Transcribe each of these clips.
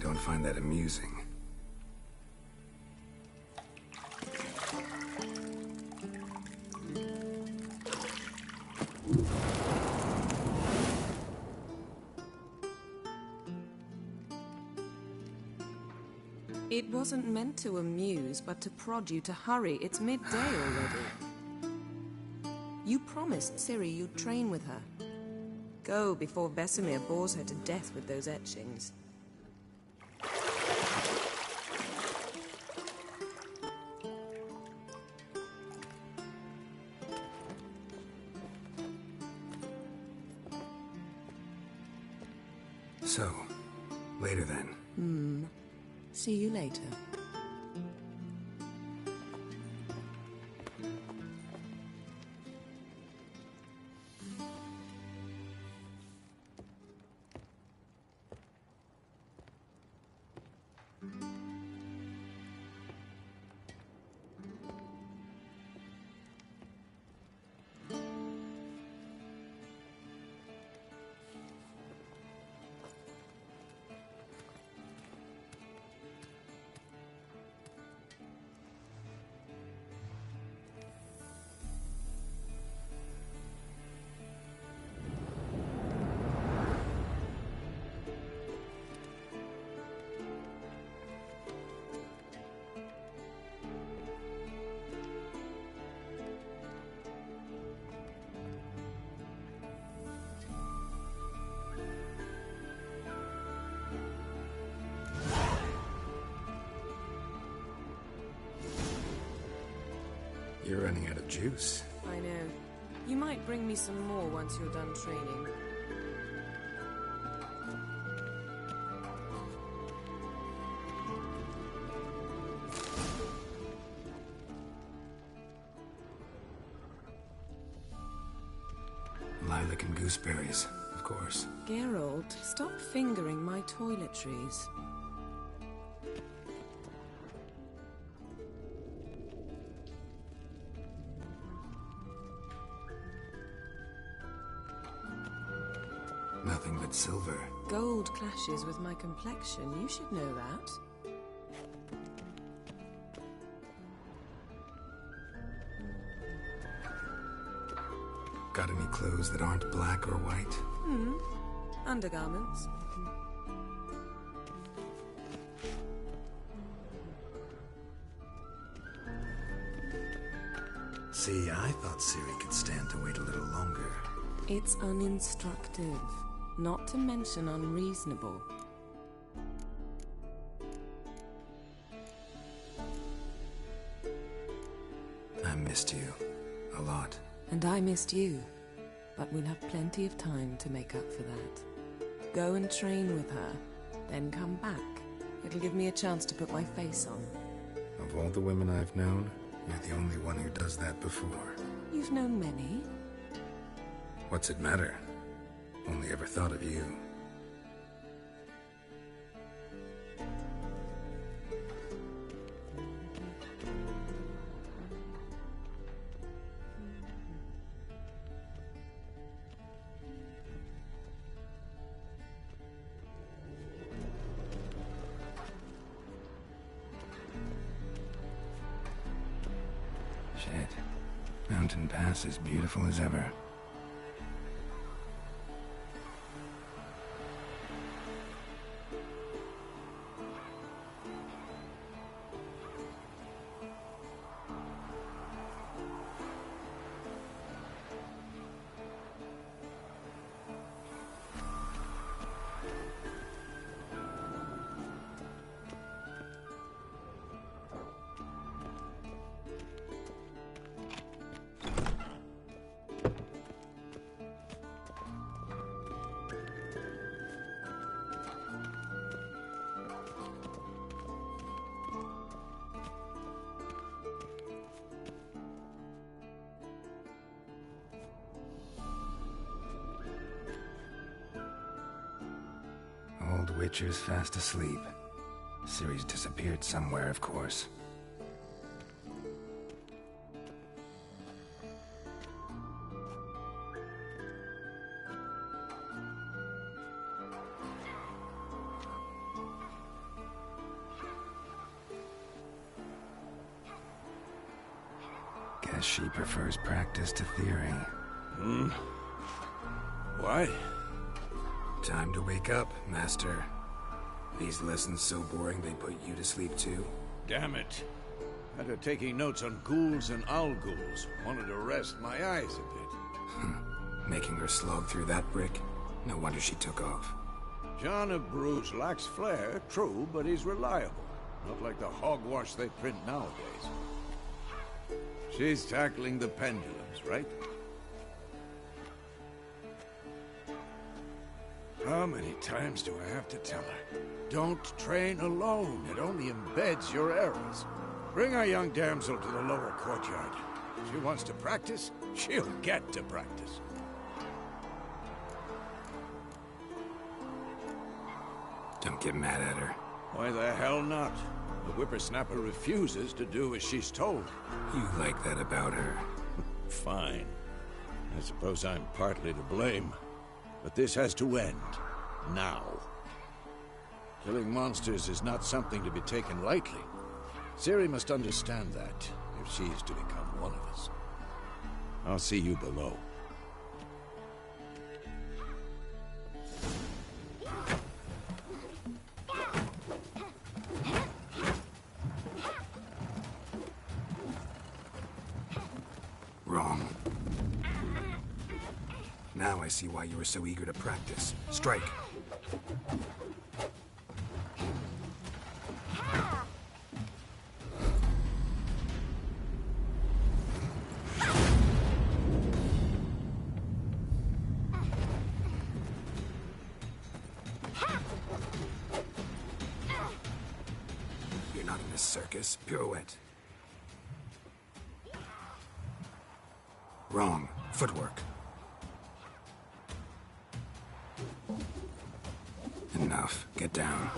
don't find that amusing. It wasn't meant to amuse, but to prod you to hurry. It's midday already. You promised Ciri you'd train with her. Go before Vesemir bores her to death with those etchings. So, later then. See you later. You're running out of juice. I know. You might bring me some more once you're done training. Lilac and gooseberries, of course. Geralt, stop fingering my toiletries. Nothing but silver. Gold clashes with my complexion. You should know that. Got any clothes that aren't black or white? Undergarments. See, I thought Ciri could stand to wait a little longer. It's uninstructive, not to mention unreasonable. I missed you. A lot. And I missed you. But we'll have plenty of time to make up for that. Go and train with her, then come back. It'll give me a chance to put my face on. Of all the women I've known, you're the only one who does that before. You've known many. What's it matter? Only ever thought of you. Shit. Mountain Pass is beautiful as ever. Old Witcher's fast asleep. Ciri's disappeared somewhere, of course. Guess she prefers practice to theory. Why? Time to wake up, Master. These lessons so boring they put you to sleep too? Damn it. After taking notes on ghouls and owl ghouls, wanted to rest my eyes a bit. Making her slog through that brick? No wonder she took off. John of Bruges lacks flair, true, but he's reliable. Not like the hogwash they print nowadays. She's tackling the pendulums, right? How many times do I have to tell her? Don't train alone. It only embeds your errors. Bring our young damsel to the lower courtyard. She wants to practice, she'll get to practice. Don't get mad at her. Why the hell not? The whippersnapper refuses to do as she's told. You like that about her. Fine. I suppose I'm partly to blame. But this has to end. Now. Killing monsters is not something to be taken lightly. Ciri must understand that, if she is to become one of us. I'll see you below. Wrong. Now I see why you were so eager to practice. Strike. You're not in this circus. Pirouette. Wrong. Footwork. Enough. Get down.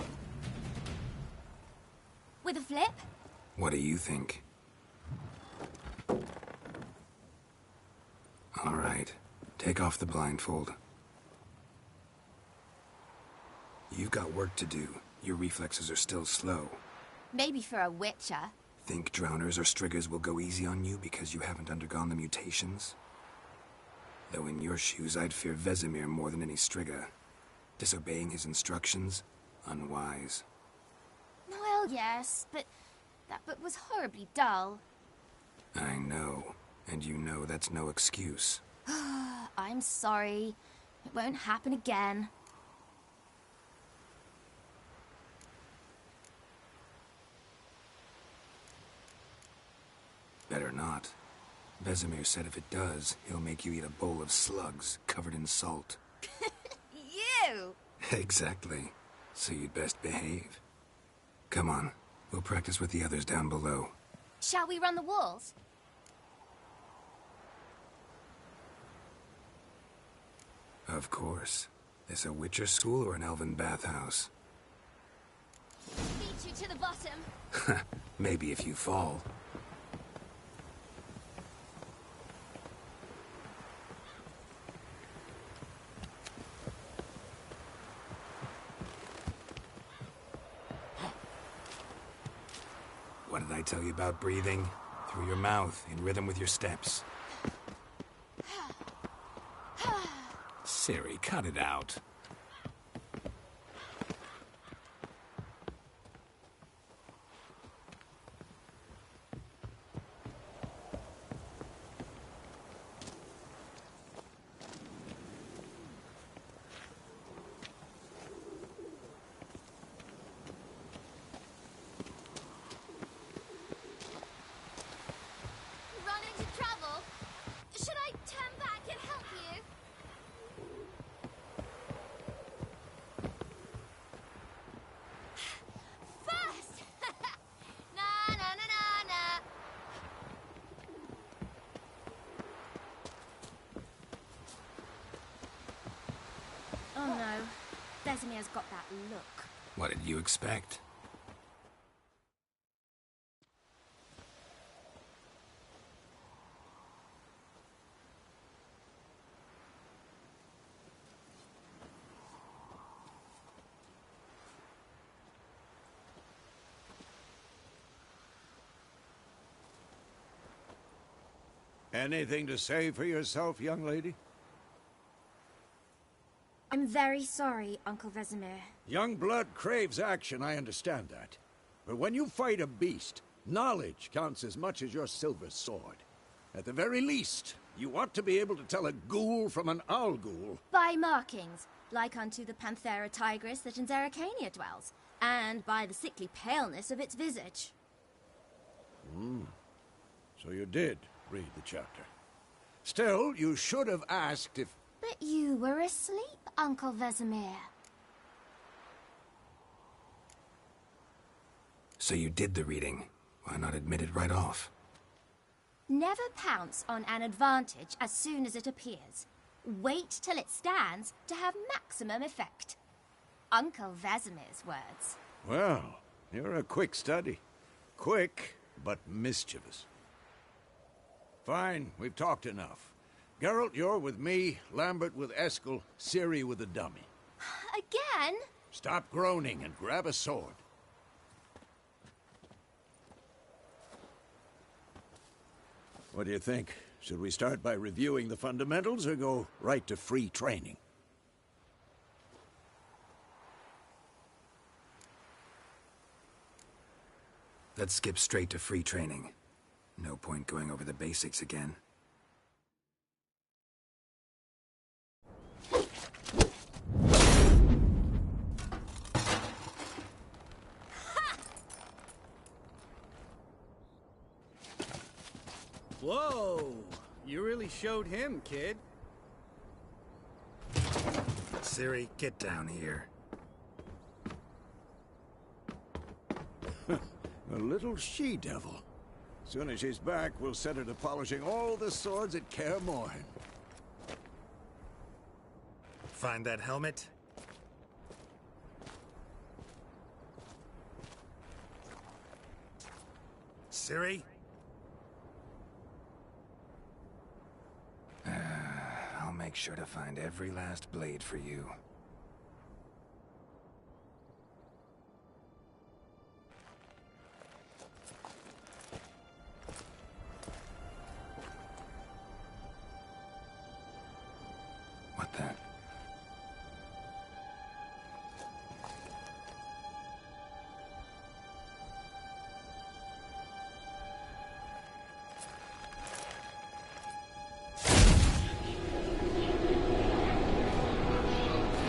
With a flip? What do you think? All right. Take off the blindfold. You've got work to do. Your reflexes are still slow. Maybe for a witcher. Think drowners or striggers will go easy on you because you haven't undergone the mutations? Though in your shoes, I'd fear Vesemir more than any strigger. Disobeying his instructions? Unwise. Well, yes, but that book was horribly dull. I know. And you know that's no excuse. I'm sorry. It won't happen again. Better not. Vesemir said if it does, he'll make you eat a bowl of slugs covered in salt. You! Exactly. So you'd best behave. Come on. We'll practice with the others down below. Shall we run the walls? Of course. This a Witcher school or an elven bathhouse? Beat you to the bottom. Maybe if you fall. What did I tell you about breathing? Through your mouth, in rhythm with your steps. Ciri, cut it out. Run into trouble? Should I turn back and help you? Fast! Na na na na na. Oh no, Vesemir's got that look. What did you expect? Anything to say for yourself, young lady? I'm very sorry, Uncle Vesemir. Young blood craves action, I understand that. But when you fight a beast, knowledge counts as much as your silver sword. At the very least, you ought to be able to tell a ghoul from an owl ghoul. By markings, like unto the Panthera tigris that in Zeracania dwells, and by the sickly paleness of its visage. So you did read the chapter. Still, you should have asked if... But you were asleep, Uncle Vesemir. So you did the reading. Why not admit it right off? Never pounce on an advantage as soon as it appears. Wait till it stands to have maximum effect. Uncle Vesemir's words. Well, you're a quick study. Quick, but mischievous. Fine, we've talked enough. Geralt, you're with me, Lambert with Eskel, Ciri with the dummy. Again? Stop groaning and grab a sword. What do you think? Should we start by reviewing the fundamentals or go right to free training? Let's skip straight to free training. No point going over the basics again. Whoa! You really showed him, kid. Ciri, get down here. A little she-devil. Soon as she's back, we'll set her to polishing all the swords at Kaer Morhen. Find that helmet? Ciri? I'll make sure to find every last blade for you. What the?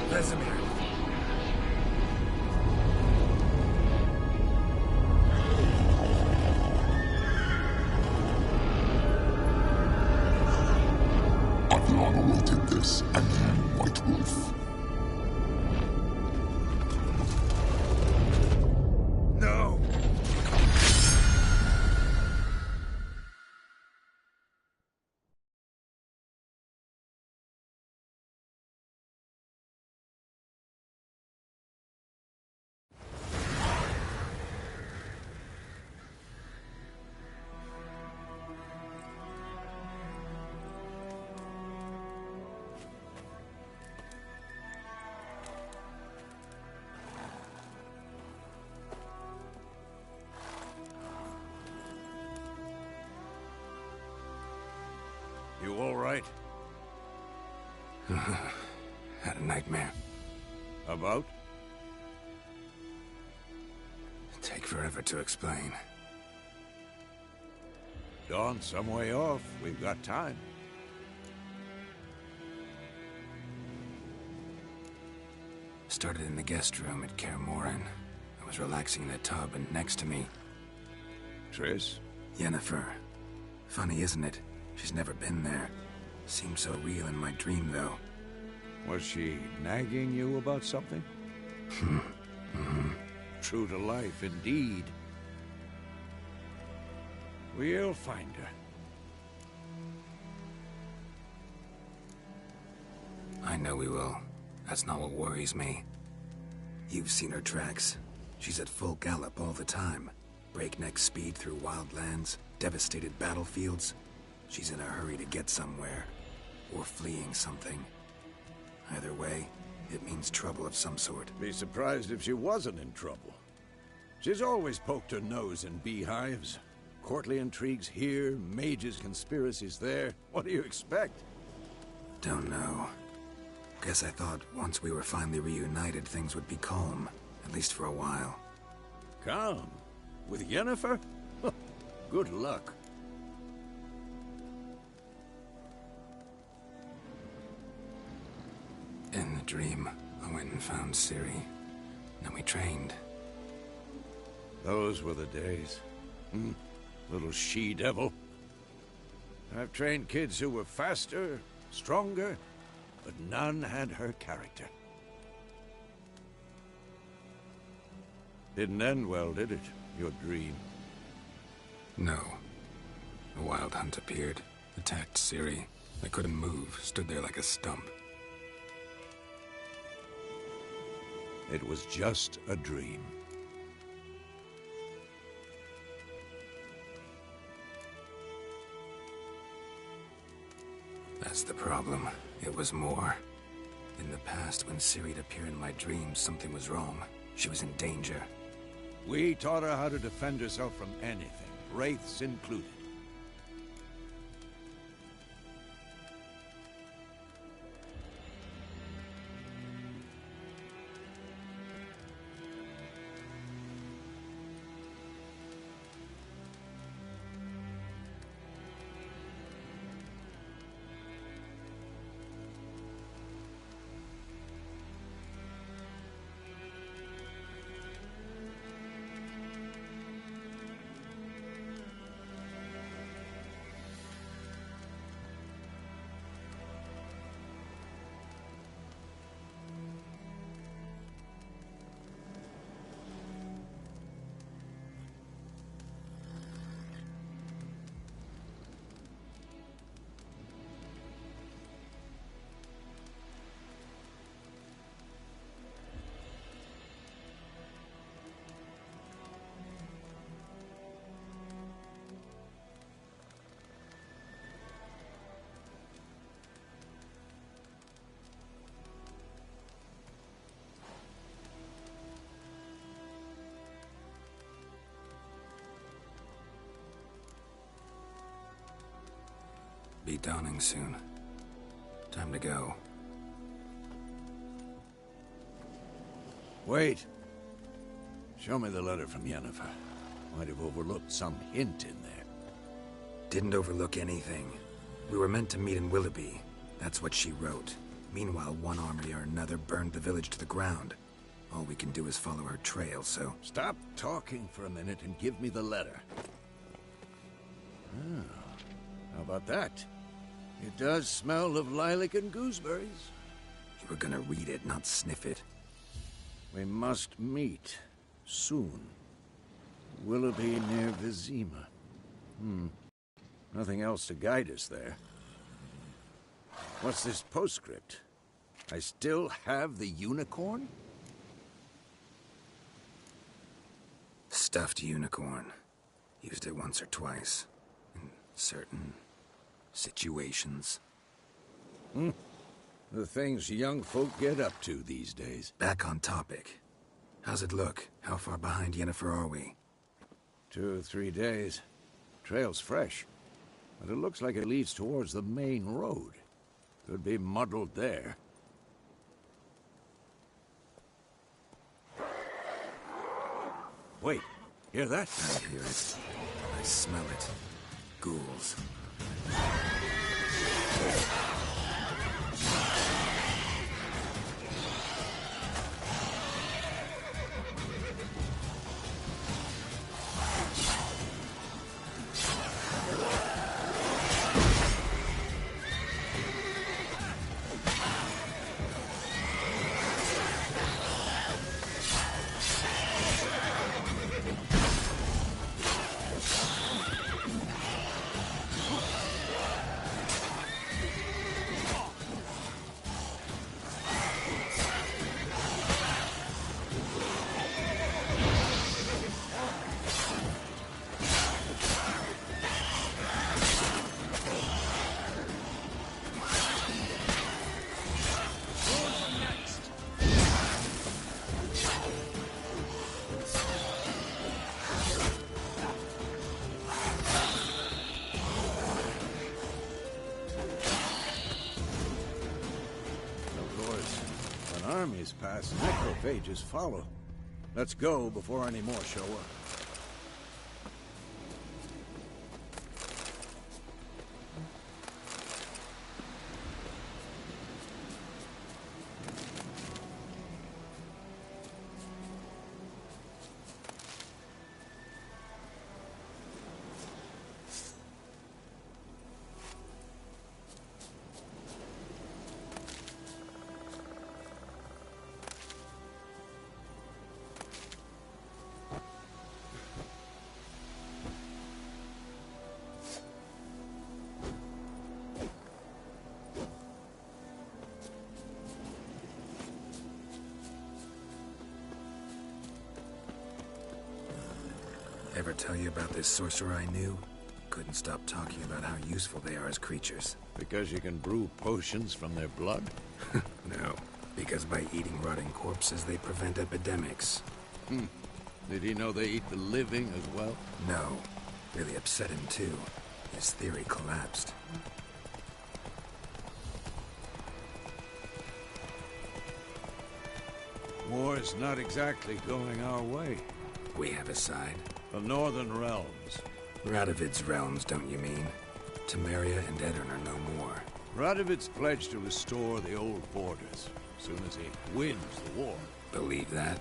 Vesemir. I've long awaited this, and you, White Wolf. No! You all right? Had a nightmare. About? Take forever to explain. Dawn's some way off. We've got time. Started in the guest room at Kaer Morhen. I was relaxing in the tub, and next to me, Triss? Yennefer. Funny, isn't it? She's never been there. Seemed so real in my dream, though. Was she nagging you about something? True to life, indeed. We'll find her. I know we will. That's not what worries me. You've seen her tracks. She's at full gallop all the time. Breakneck speed through wild lands, devastated battlefields. She's in a hurry to get somewhere. Or fleeing something. Either way, it means trouble of some sort. Be surprised if she wasn't in trouble. She's always poked her nose in beehives. Courtly intrigues here, mages' conspiracies there. What do you expect? Don't know. Guess I thought once we were finally reunited, things would be calm. At least for a while. Calm? With Yennefer? Good luck. In the dream, I went and found Ciri. Then we trained. Those were the days. Little she-devil. I've trained kids who were faster, stronger, but none had her character. Didn't end well, did it? Your dream? No. A wild hunt appeared, attacked Ciri. I couldn't move, stood there like a stump. It was just a dream. That's the problem. It was more. In the past, when Ciri'd appear in my dreams, something was wrong. She was in danger. We taught her how to defend herself from anything, wraiths included. Be dawning soon. Time to go. Wait. Show me the letter from Yennefer. Might have overlooked some hint in there. Didn't overlook anything. We were meant to meet in Willoughby. That's what she wrote. Meanwhile, one army or another burned the village to the ground. All we can do is follow her trail, so... Stop talking for a minute and give me the letter. How about that? It does smell of lilac and gooseberries. You were gonna read it, not sniff it. We must meet. Soon. Willoughby near Vizima. Nothing else to guide us there. What's this postscript? I still have the unicorn? Stuffed unicorn. Used it once or twice. In certain... situations. The things young folk get up to these days. Back on topic. How's it look? How far behind Yennefer are we? 2 or 3 days. Trail's fresh, but it looks like it leads towards the main road. Could be muddled there. Wait, hear that? I hear it. I smell it. Ghouls. armies pass, necrophages follow. Let's go before any more show up. Ever tell you about this sorcerer I knew? Couldn't stop talking about how useful they are as creatures. Because you can brew potions from their blood? No, because by eating rotting corpses, they prevent epidemics. Did he know they eat the living as well? No. Really upset him, too. His theory collapsed. War's not exactly going our way. We have a side. The Northern Realms. Radovid's realms, don't you mean? Temeria and Edirn are no more. Radovid's pledged to restore the old borders, as soon as he wins the war. Believe that?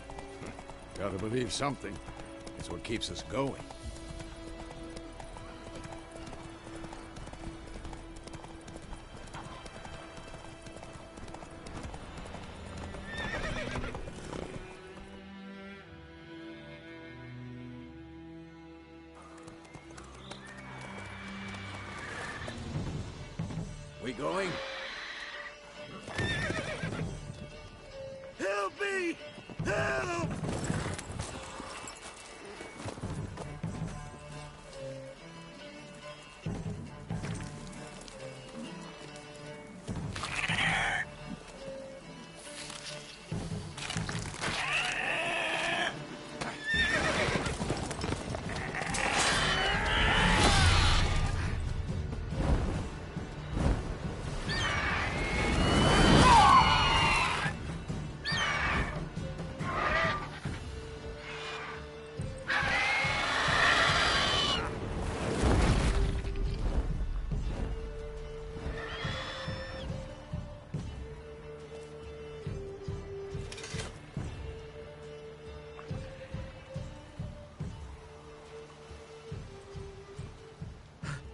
Gotta believe something. It's what keeps us going. We going? Help me! Help!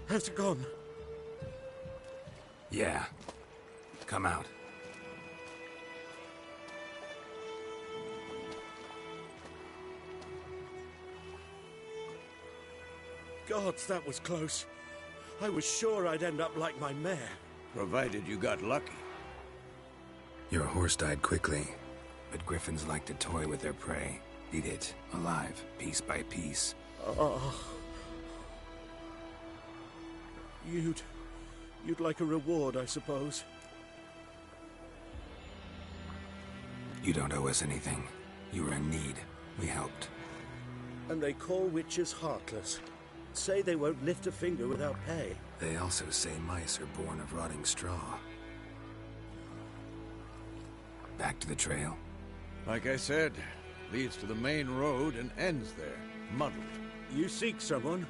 Has it gone? Yeah. Come out. Gods, that was close. I was sure I'd end up like my mare. Provided you got lucky. Your horse died quickly, but griffins like to toy with their prey. Eat it, alive, piece by piece. Oh. You'd like a reward, I suppose. You don't owe us anything. You were in need. We helped. And they call witches heartless. Say they won't lift a finger without pay. They also say mice are born of rotting straw. Back to the trail? Like I said, leads to the main road and ends there, muddled. You seek someone?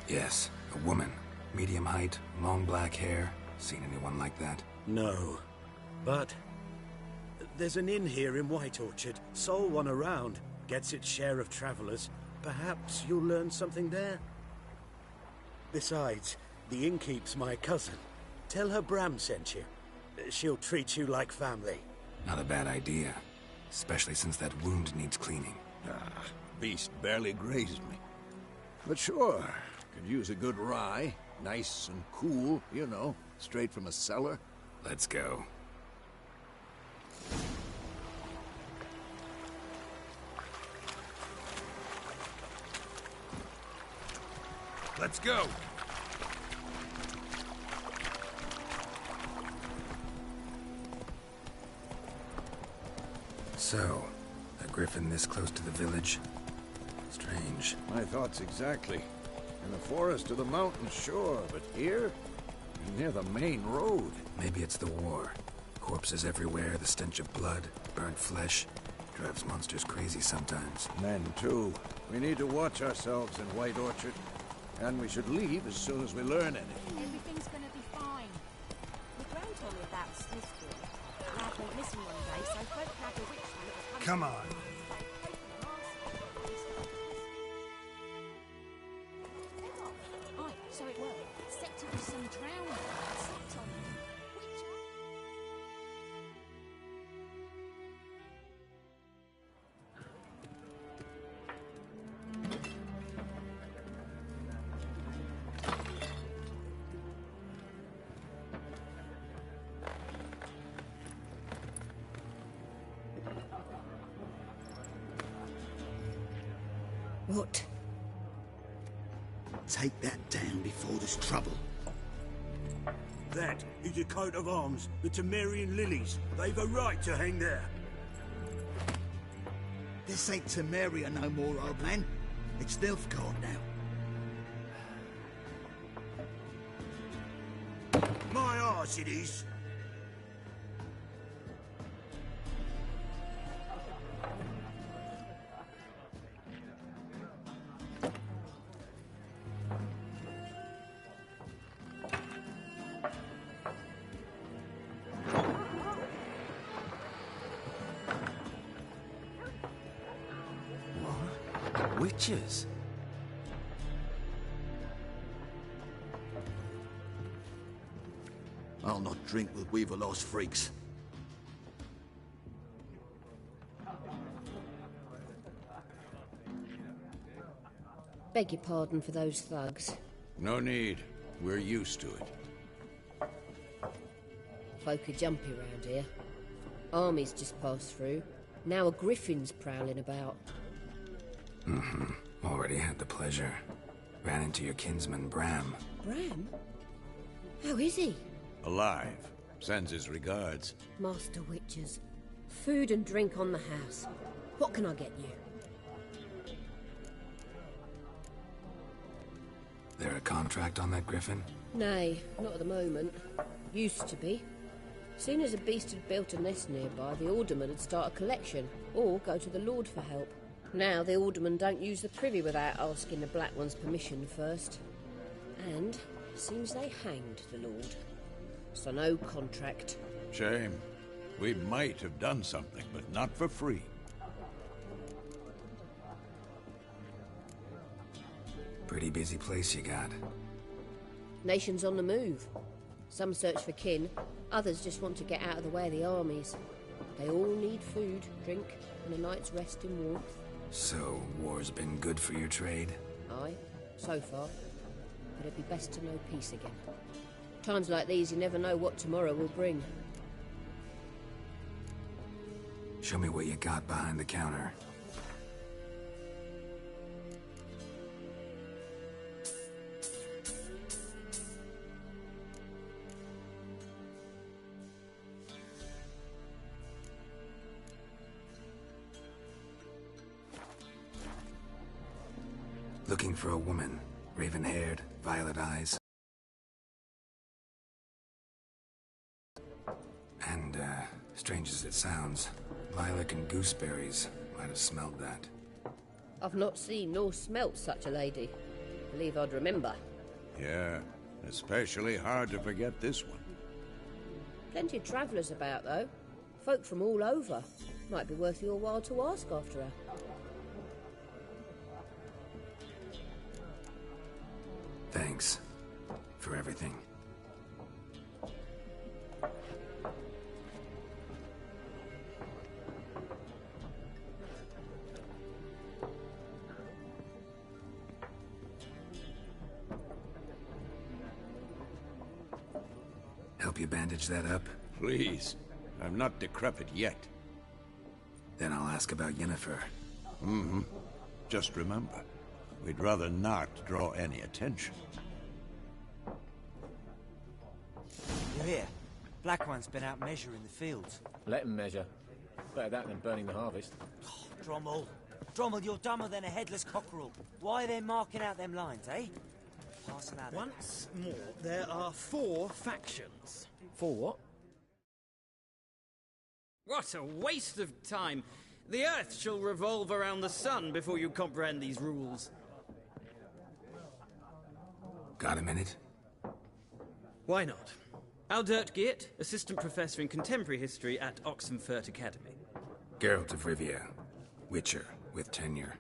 Yes, a woman. Medium height, long black hair. Seen anyone like that? No. But there's an inn here in White Orchard. Sole one around. Gets its share of travelers. Perhaps you'll learn something there? Besides, the innkeep's my cousin. Tell her Bram sent you. She'll treat you like family. Not a bad idea. Especially since that wound needs cleaning. Beast barely grazed me. But sure, could use a good rye. Nice and cool, you know, straight from a cellar. Let's go. Let's go! So, a griffin this close to the village? Strange. My thoughts exactly. In the forest or the mountains, sure, but here? Near the main road. Maybe it's the war. Corpses everywhere, the stench of blood, burnt flesh. Drives monsters crazy sometimes. Men, too. We need to watch ourselves in White Orchard. And we should leave as soon as we learn anything. Everything's gonna be fine. My gran told me about Smith's boy. Lad went missing one day, so folk nabbed a witch when it was hunting. Come on. Aye, so it was. Except it was some drowning. Slept on it. Witch. What? Take that down before there's trouble. That is a coat of arms, the Temerian lilies. They've a right to hang there. This ain't Temeria no more, old man. It's Nilfgaard now. My arse it is. Witches? I'll not drink with Weaverlost freaks. Beg your pardon for those thugs. No need. We're used to it. Folk are jumpy round here. Armies just passed through. Now a griffin's prowling about. Already had the pleasure. Ran into your kinsman, Bram. Bram? How is he? Alive. Sends his regards. Master Witchers. Food and drink on the house. What can I get you? There a contract on that griffin? Nay, not at the moment. Used to be. Soon as a beast had built a nest nearby, the alderman would start a collection, or go to the Lord for help. Now the aldermen don't use the privy without asking the Black One's permission first. And seems they hanged the Lord. So no contract. Shame. We might have done something, but not for free. Pretty busy place you got. Nations on the move. Some search for kin, others just want to get out of the way of the armies. They all need food, drink, and a night's rest in warmth. So, war's been good for your trade? Aye, so far. But it'd be best to know peace again. Times like these, you never know what tomorrow will bring. Show me what you got behind the counter. Looking for a woman. Raven-haired, violet eyes. And, strange as it sounds, lilac and gooseberries might have smelled that. I've not seen nor smelt such a lady. Believe I'd remember. Yeah, especially hard to forget this one. Plenty of travellers about, though. Folk from all over. Might be worth your while to ask after her. Thanks for everything. Help you bandage that up? Please. I'm not decrepit yet. Then I'll ask about Yennefer. Mm-hmm. Just remember, we'd rather not draw any attention. You hear? Black One's been out measuring the fields. Let him measure. Better that than burning the harvest. Oh, Drommel. Drommel, you're dumber than a headless cockerel. Why are they marking out them lines, eh? Passing out. Once more, there are 4 factions. 4 what? What a waste of time. The Earth shall revolve around the sun before you comprehend these rules. Got a minute? Why not? Aldert Geert, Assistant Professor in Contemporary History at Oxenfurt Academy. Geralt of Rivia, Witcher, with tenure.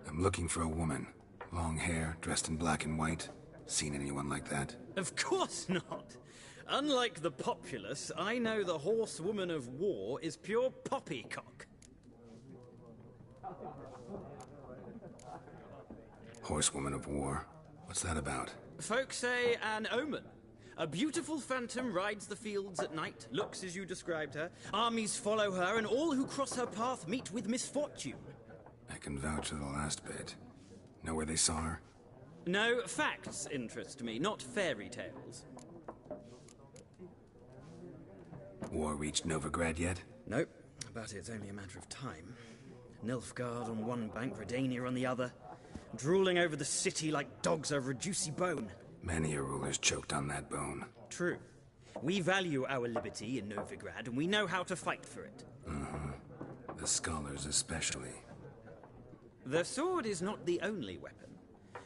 I'm looking for a woman. Long hair, dressed in black and white. Seen anyone like that? Of course not. Unlike the populace, I know the horsewoman of war is pure poppycock. Horsewoman of war? What's that about? Folk say an omen. A beautiful phantom rides the fields at night, looks as you described her. Armies follow her, and all who cross her path meet with misfortune. I can vouch for the last bit. Know where they saw her? No, facts interest me, not fairy tales. War reached Novigrad yet? Nope, but it's only a matter of time. Nilfgaard on one bank, Redania on the other. Drooling over the city like dogs over a juicy bone. Many a ruler's choked on that bone. True. We value our liberty in Novigrad, and we know how to fight for it. The scholars especially. The sword is not the only weapon.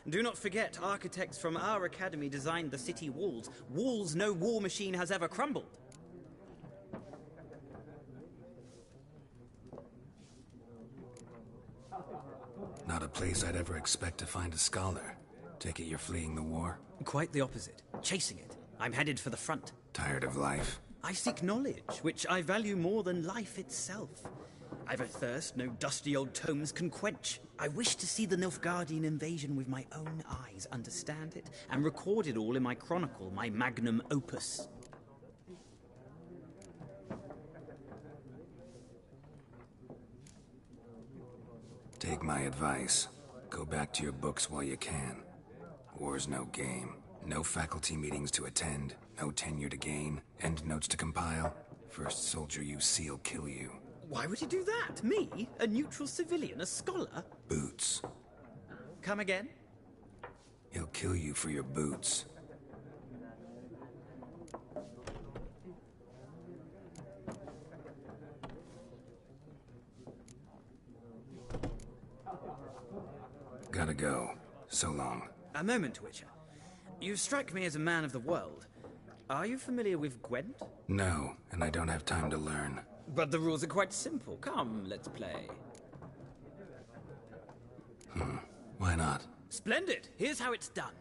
Do not forget, architects from our academy designed the city walls. Walls no war machine has ever crumbled. Not a place I'd ever expect to find a scholar. Take it you're fleeing the war? Quite the opposite. Chasing it. I'm headed for the front. Tired of life? I seek knowledge, which I value more than life itself. I've a thirst no dusty old tomes can quench. I wish to see the Nilfgaardian invasion with my own eyes, understand it, and record it all in my chronicle, my magnum opus. Take my advice. Go back to your books while you can. War's no game. No faculty meetings to attend, no tenure to gain, end notes to compile. First soldier you see'll kill you. Why would he do that? Me? A neutral civilian? A scholar? Boots. Come again? He'll kill you for your boots. Gotta go. So long. A moment, Witcher. You strike me as a man of the world. Are you familiar with Gwent? No, and I don't have time to learn. But the rules are quite simple. Come, let's play. Why not? Splendid! Here's how it's done.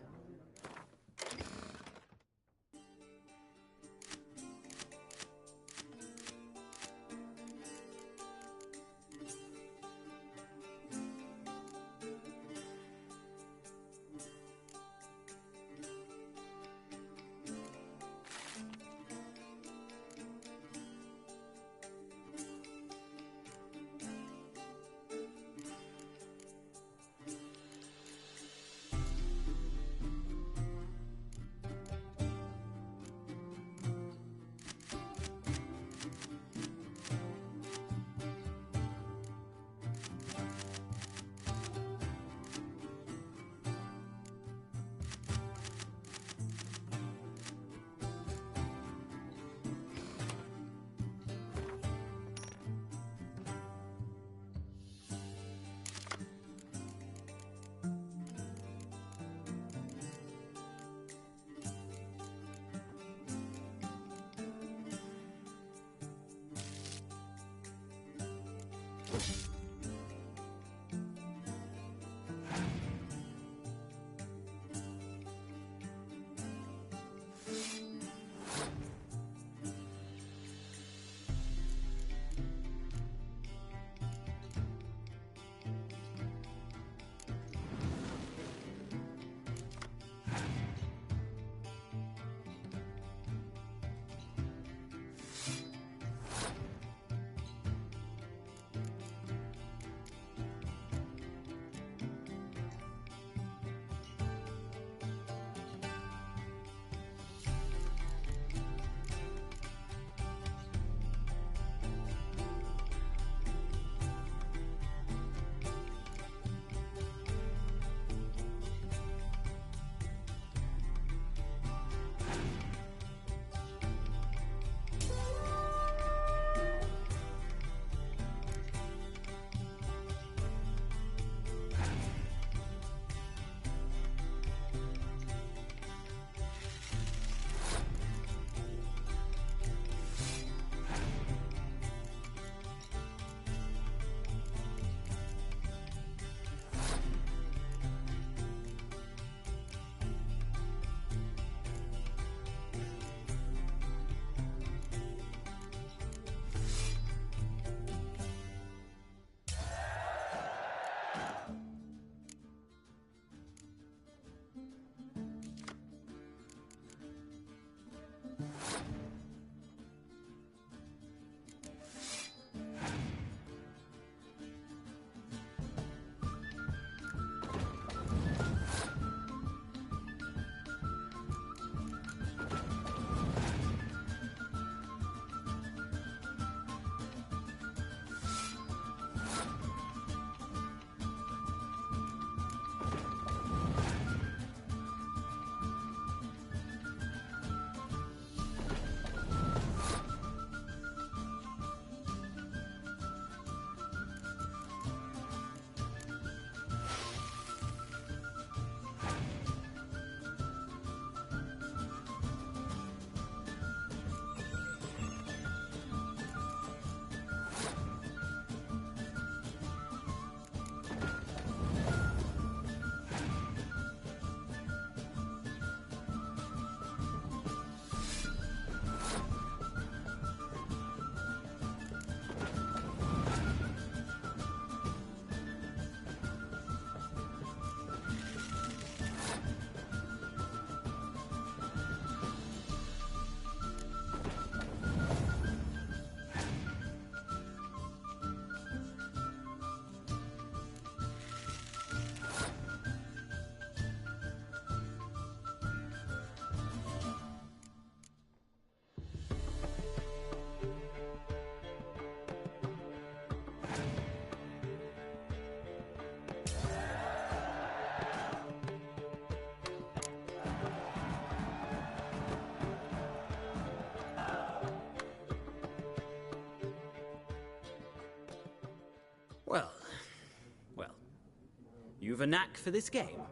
You've a knack for this game.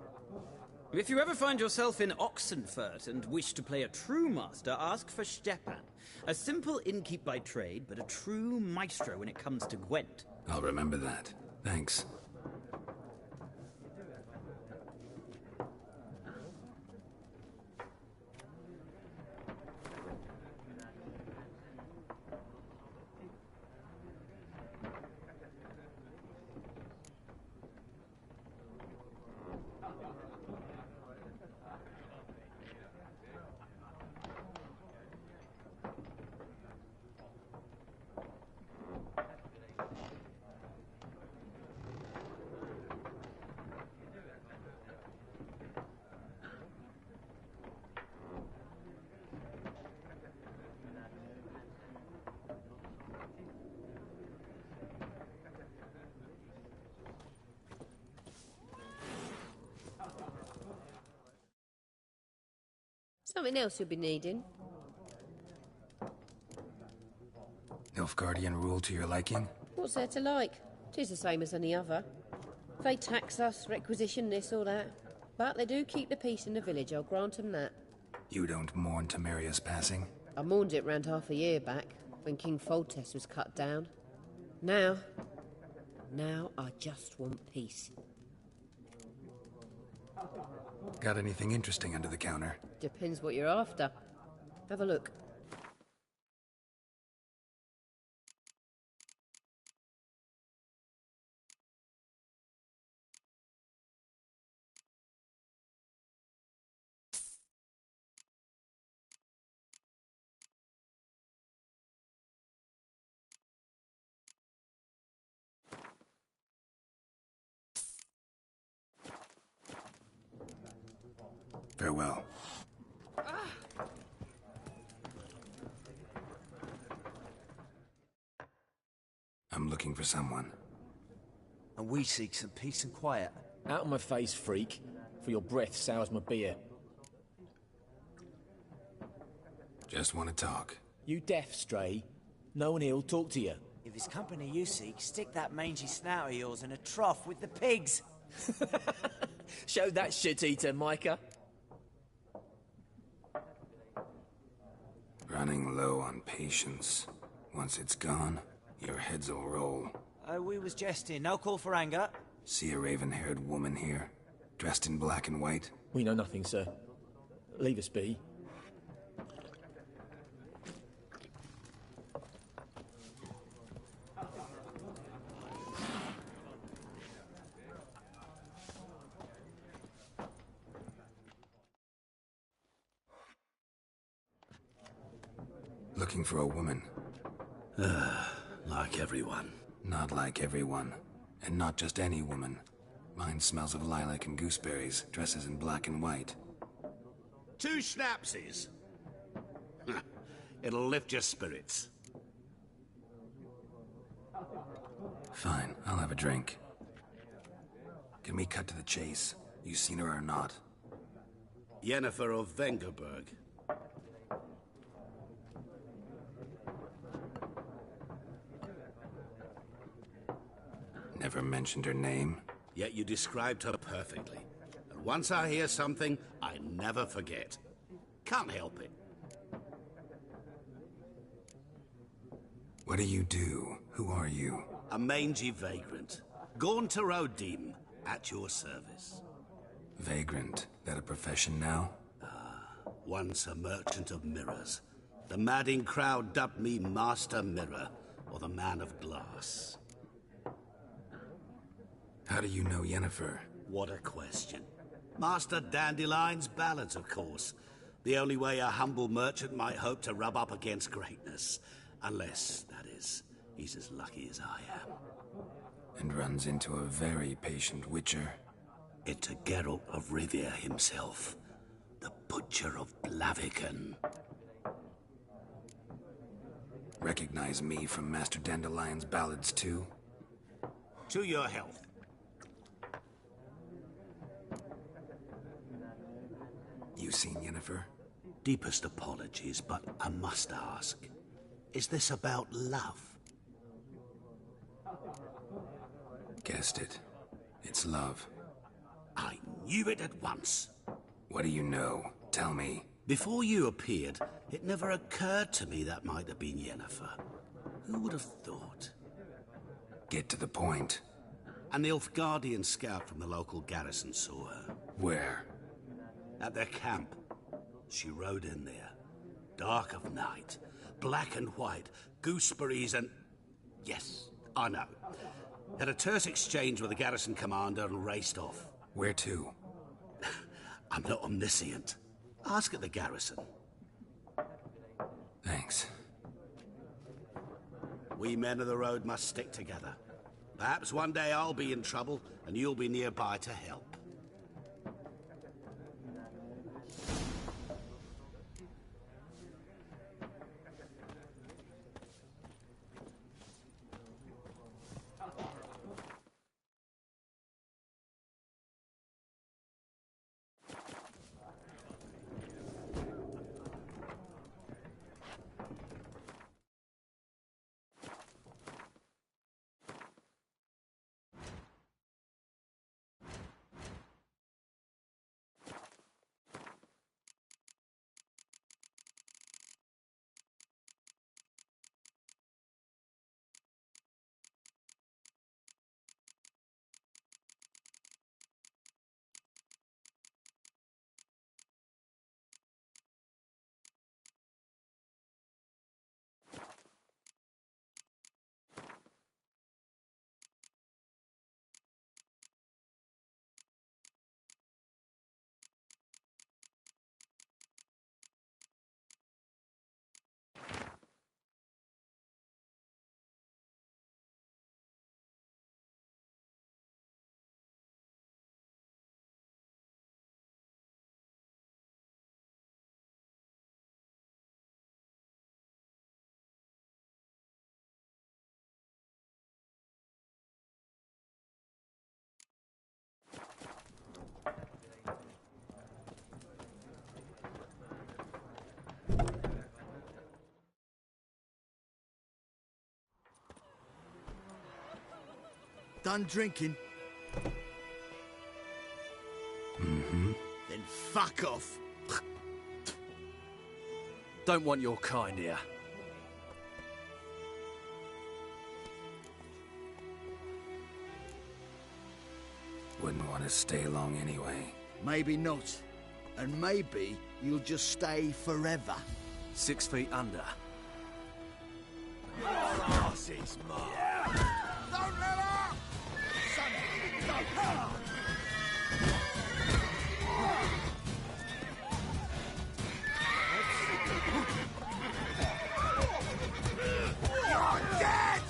If you ever find yourself in Oxenfurt and wish to play a true master, ask for Stepan. A simple innkeep by trade, but a true maestro when it comes to Gwent. I'll remember that. Thanks. Something else you'll be needing. Nilfgaardian rule to your liking? What's there to like? 'Tis the same as any other. They tax us, requisition this or that. But they do keep the peace in the village, I'll grant 'em that. You don't mourn Temeria's passing? I mourned it round half a year back, when King Foltest was cut down. Now I just want peace. Got anything interesting under the counter? Depends what you're after. Have a look. Farewell. I'm looking for someone. And we seek some peace and quiet. Out of my face, freak. For your breath sours my beer. Just want to talk. You deaf, stray. No one here'll talk to you. If it's company you seek, stick that mangy snout of yours in a trough with the pigs. Show that shit-eater, Micah. Running low on patience. Once it's gone, your heads'll roll. We was jesting. No call for anger. See a raven-haired woman here, dressed in black and white? We know nothing, sir. Leave us be. Looking for a woman. Like everyone. Not like everyone. And not just any woman. Mine smells of lilac and gooseberries, dresses in black and white. 2 schnapsies. It'll lift your spirits. Fine, I'll have a drink. Can we cut to the chase? You seen her or not? Yennefer of Vengerberg. Never mentioned her name. Yet you described her perfectly. And once I hear something, I never forget. Can't help it. What do you do? Who are you? A mangy vagrant. Gone to Rodim, at your service. Vagrant. That a profession now? Once a merchant of mirrors. The madding crowd dubbed me Master Mirror, or the Man of Glass. How do you know Yennefer? What a question. Master Dandelion's ballads, of course. The only way a humble merchant might hope to rub up against greatness. Unless, that is, he's as lucky as I am. And runs into a very patient witcher. It's a Geralt of Rivia himself. The Butcher of Blaviken. Recognize me from Master Dandelion's ballads, too? To your health. You seen Yennefer? Deepest apologies, but I must ask. Is this about love? Guessed it. It's love. Knew it at once. What do you know? Tell me. Before you appeared, it never occurred to me that might have been Yennefer. Who would have thought? Get to the point. An Nilfgaardian scout from the local garrison saw her. Where? At their camp. She rode in there. Dark of night. Black and white. Gooseberries and... Yes, I know. Had a terse exchange with the garrison commander and raced off. Where to? I'm not omniscient. Ask at the garrison. Thanks. We men of the road must stick together. Perhaps one day I'll be in trouble and you'll be nearby to help. Done drinking? Mm-hmm. Then fuck off. Don't want your kind here. Wouldn't want to stay long anyway. Maybe not. And maybe you'll just stay forever. 6 feet under. Arse's mark. Don't let up! Son, You're dead!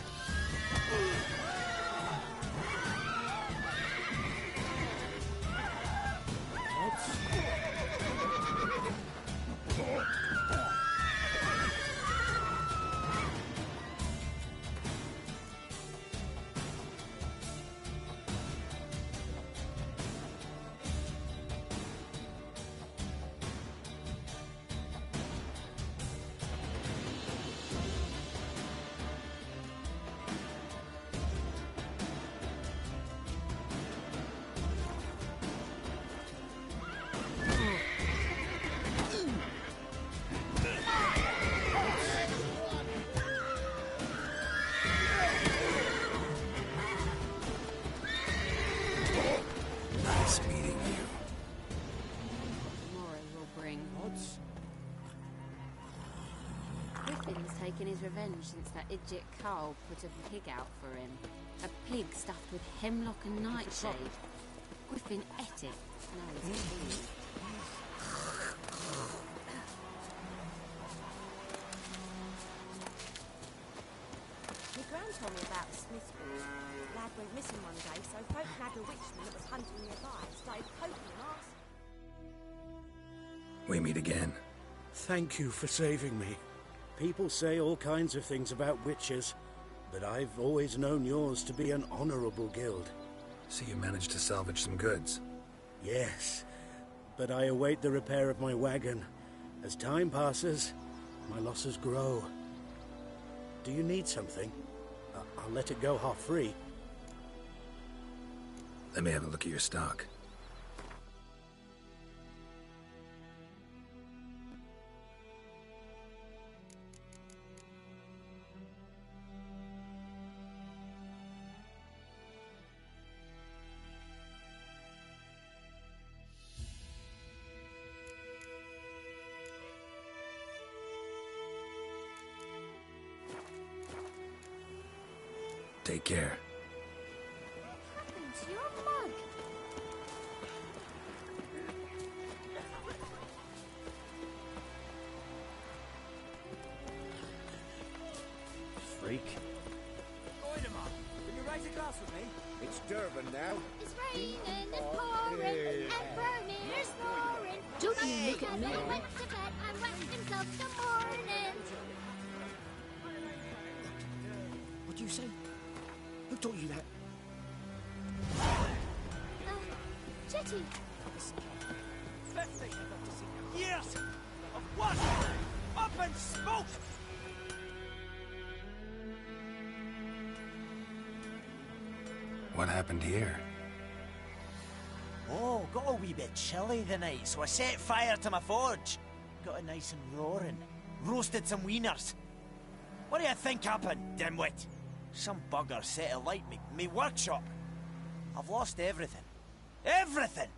Nice meeting you. Tomorrow will bring odds. Griffin's taken his revenge since that idiot Carl put a pig out for him. A pig stuffed with hemlock and nightshade. Griffin ate it. Now he's a pig. My gran told me about the Smith's boy. Lad went missing one day, so folk nabbed a witchman that was hunting nearby and started poking him arse. We meet again. Thank you for saving me. People say all kinds of things about witches, but I've always known yours to be an honorable guild. So you managed to salvage some goods? Yes, but I await the repair of my wagon. As time passes, my losses grow. Do you need something? I'll let it go half free. Let me have a look at your stock. Take care. What happened to your mug? Freak. Oidemar, can you raise a glass with me? It's Durban now. It's raining and pouring and burning and snoring. Don't you look at me. He went to bed and wet himself the morning. What'd you say? Who taught you that? Jetty. Best thing I've got to see. Years of what? Up and smoke! What happened here? Oh, got a wee bit chilly the night, so I set fire to my forge. Got it nice and roaring. Roasted some wieners. What do you think happened, dimwit? Some bugger set alight me workshop. I've lost everything. Everything!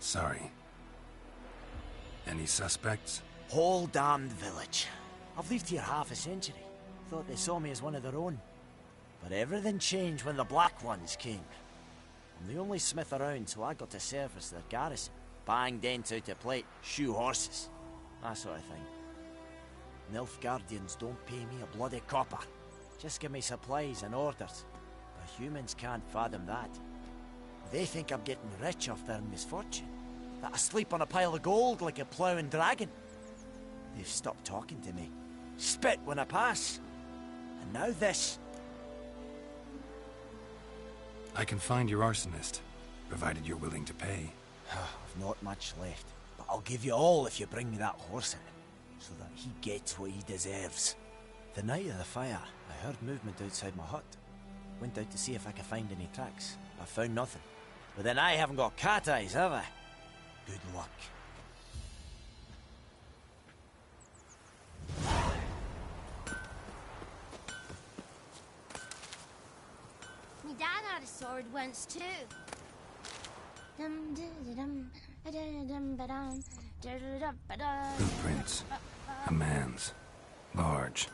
Sorry. Any suspects? Whole damned village. I've lived here half a century. Thought they saw me as one of their own. But everything changed when the Black Ones came. I'm the only smith around, so I got to service their garrison. Bang dents out of plate, shoe horses. That sort of thing. Nilfgaardians don't pay me a bloody copper. Just give me supplies and orders. But humans can't fathom that. They think I'm getting rich off their misfortune. That I sleep on a pile of gold like a ploughing dragon. They've stopped talking to me. Spit when I pass. And now this. I can find your arsonist, provided you're willing to pay. I've not much left, but I'll give you all if you bring me that horse in, so that he gets what he deserves. The night of the fire, I heard movement outside my hut. Went out to see if I could find any tracks. I found nothing. But then I haven't got cat eyes, have I? Good luck. My dad had a sword once too. Footprints. A man's. Large.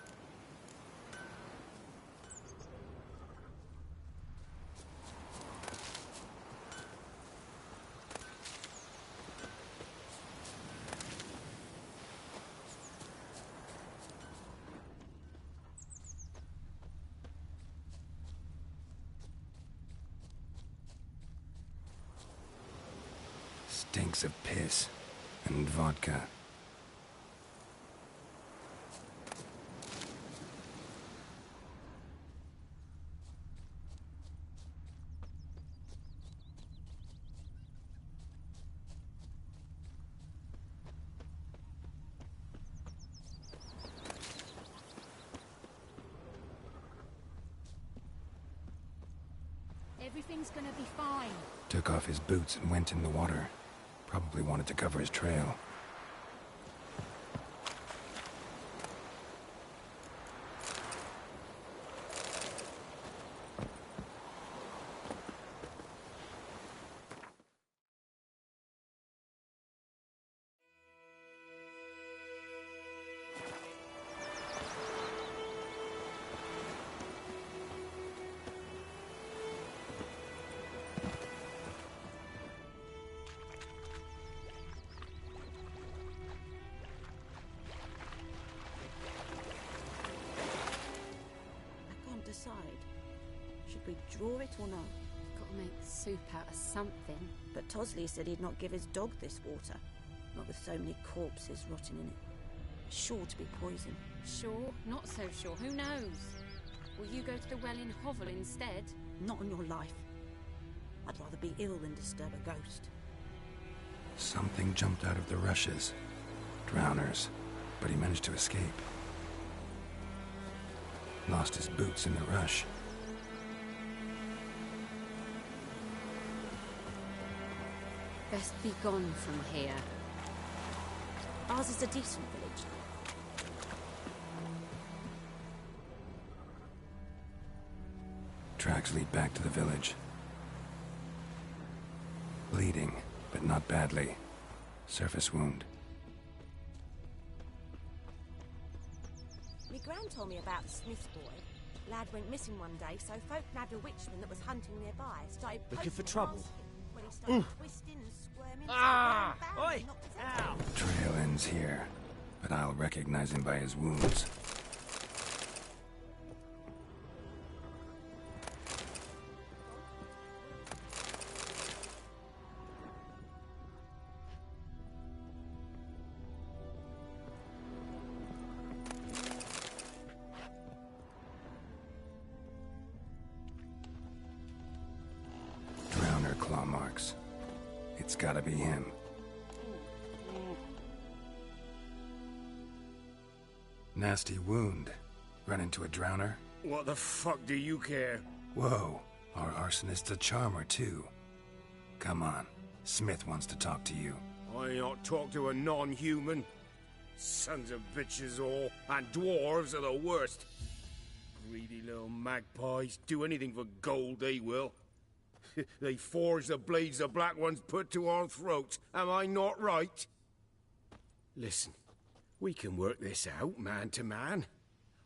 Stinks of piss and vodka. Everything's gonna be fine. Took off his boots and went in the water. Probably wanted to cover his trail. Should we draw it or not? Gotta make soup out of something. But Tosley said he'd not give his dog this water. Not with so many corpses rotting in it. It's sure to be poison. Sure, not so sure. Who knows? Will you go to the well in Hovel instead? Not on your life. I'd rather be ill than disturb a ghost. Something jumped out of the rushes. Drowners. But he managed to escape. Lost his boots in the rush. Best be gone from here. Ours is a decent village. Tracks lead back to the village. Bleeding, but not badly. Surface wound. My gran told me about the Smith's boy. Lad went missing one day, so folk nabbed a witchman that was hunting nearby. Started Looking for poking trouble? past him when he started twisting and squirming. Ah! so round Oi! and knocked his head Ow! Trail ends here, but I'll recognize him by his wounds. Drowner claw marks. It's gotta be him. Nasty wound. Run into a drowner? What the fuck do you care? Whoa, our arsonist's a charmer too. Come on, Smith wants to talk to you. I not talk to a non-human. Sons of bitches all, and dwarves are the worst. Greedy little magpies, do anything for gold, they will. They forge the blades the black ones put to our throats, am I not right? Listen, we can work this out, man to man.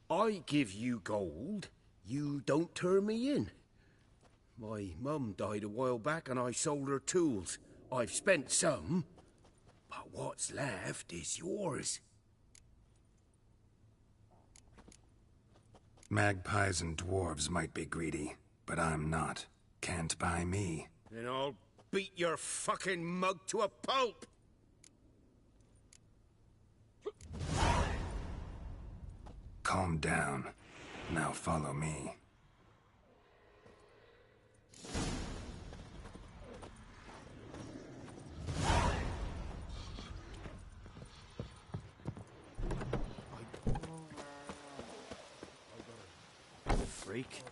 I give you gold, you don't turn me in. My mum died a while back and I sold her tools. I've spent some, but what's left is yours. Magpies and dwarves might be greedy, but I'm not. Can't buy me. Then I'll beat your fucking mug to a pulp! Calm down. Now follow me. Freak.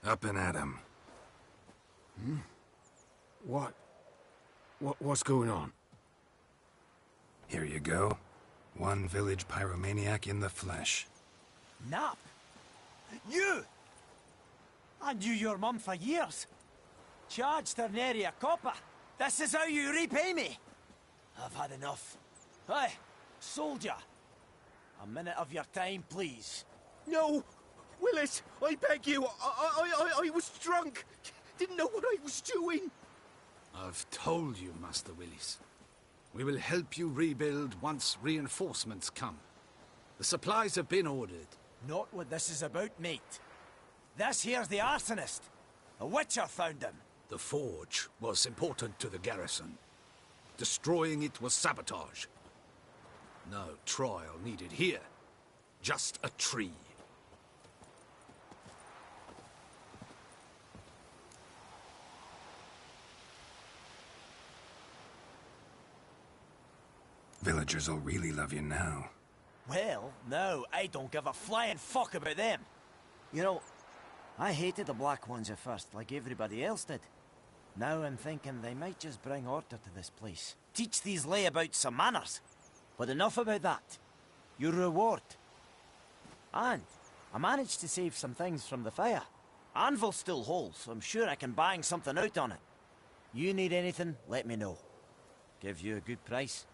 Up and at him. What's going on? Here you go. One village pyromaniac in the flesh. Nap? You? I knew your mum for years. Charged her nary a copper. This is how you repay me. I've had enough. Hey, soldier. A minute of your time, please. No! Willis, I beg you, I was drunk. Didn't know what I was doing. I've told you, Master Willis. We will help you rebuild once reinforcements come. The supplies have been ordered. Not what this is about, mate. This here's the arsonist. A witcher found him. The forge was important to the garrison. Destroying it was sabotage. No trial needed here. Just a tree. Villagers will really love you now. Well, no, I don't give a flying fuck about them. You know, I hated the Black Ones at first, like everybody else did. Now I'm thinking they might just bring order to this place. Teach these layabouts some manners. But enough about that. Your reward. And I managed to save some things from the fire. Anvil's still whole, so I'm sure I can bang something out on it. You need anything, let me know. Give you a good price.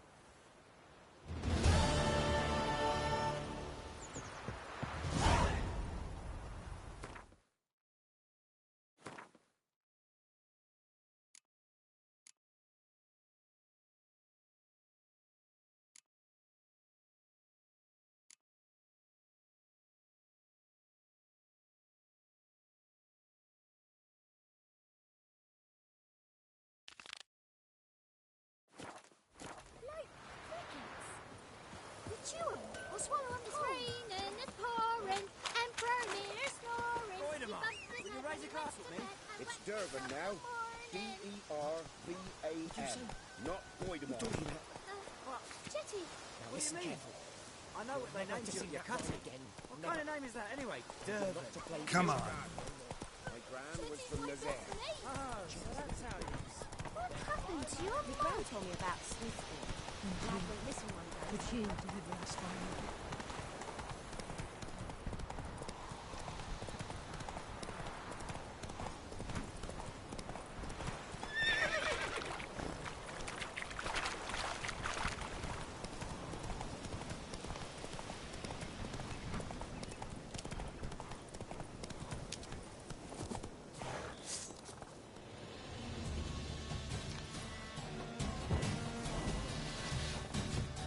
It's Durban now. D-E-R-V-A-N. Not Boydemont. Jetty! Now listen careful. I know what they named you your cutting again. What kind of name is that anyway? Durban. Come on. My gran was from Nazaire. Oh, so that's how it is. What happened to your mum? Told me about Smith's boy. Dad went missing one day, Could you deliver us home?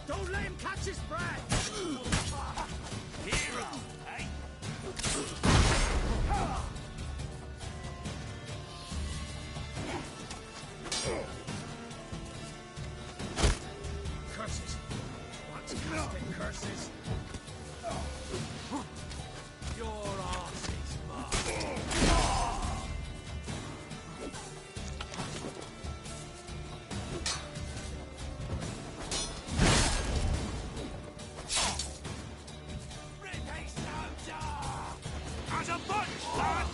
Don't let him catch his breath! Hero, eh? Curses! What's casting curses? Your arse is mine! As a bunch, lad!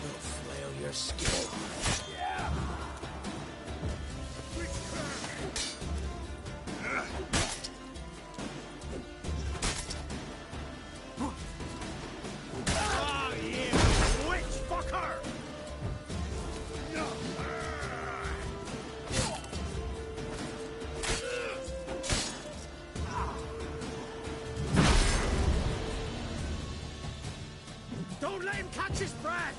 We'll flail your skin. Yeah! Ah, you witch fucker! Don't let him catch his breath!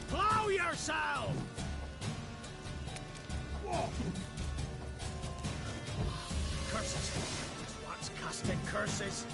Plow yourself! Curses! What's casting curses?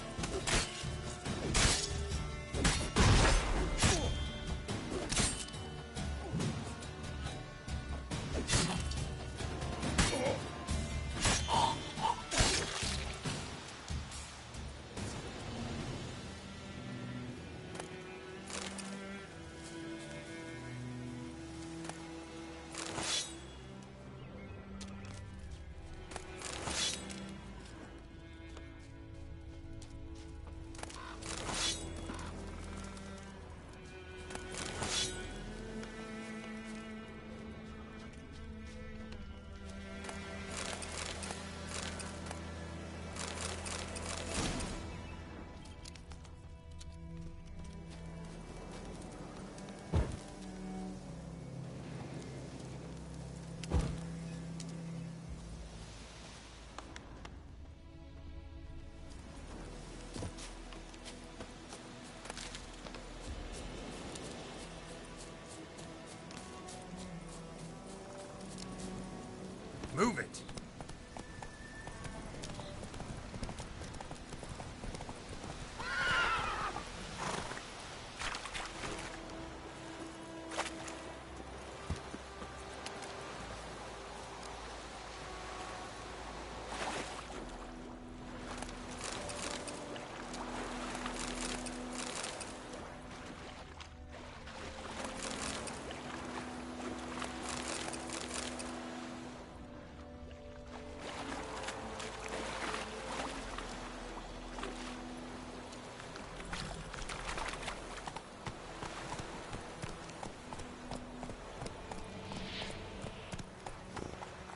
Move it!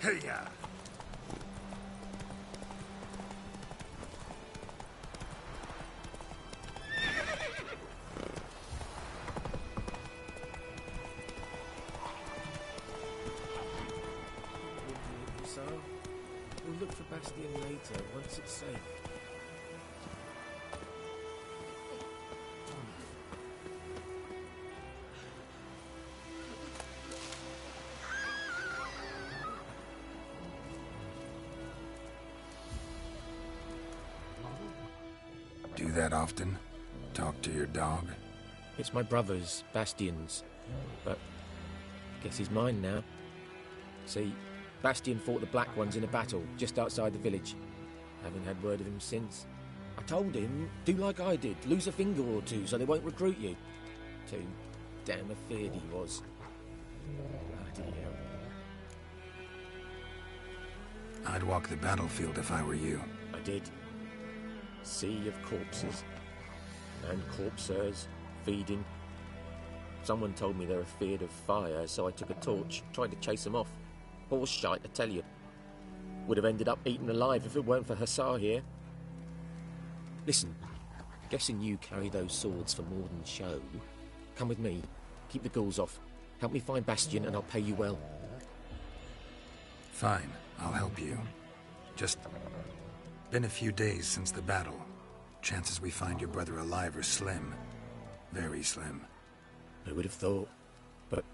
Hey-ya! So, we'll look for Bastion later, once it's safe. Do that often? Talk to your dog? It's my brother's, Bastion's, but I guess he's mine now. See, Bastion fought the Black Ones in a battle just outside the village. Haven't had word of him since. I told him, do like I did, lose a finger or two so they won't recruit you. Too damn afeard he was. Bloody hell. I'd walk the battlefield if I were you. I did. Sea of corpses. And corpsers, feeding. Someone told me they're afeard of fire, so I took a torch, tried to chase them off. Horse shite, I tell you. would have ended up eaten alive if it weren't for Hussar here. Listen, guessing you carry those swords for more than show. Come with me. Keep the ghouls off. Help me find Bastion and I'll pay you well. Fine, I'll help you. Just been a few days since the battle. Chances we find your brother alive are slim. Very slim. I would have thought, but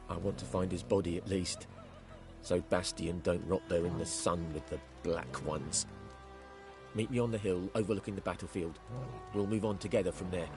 I want to find his body at least. So Bastion don't rot there in the sun with the Black Ones. Meet me on the hill overlooking the battlefield. We'll move on together from there.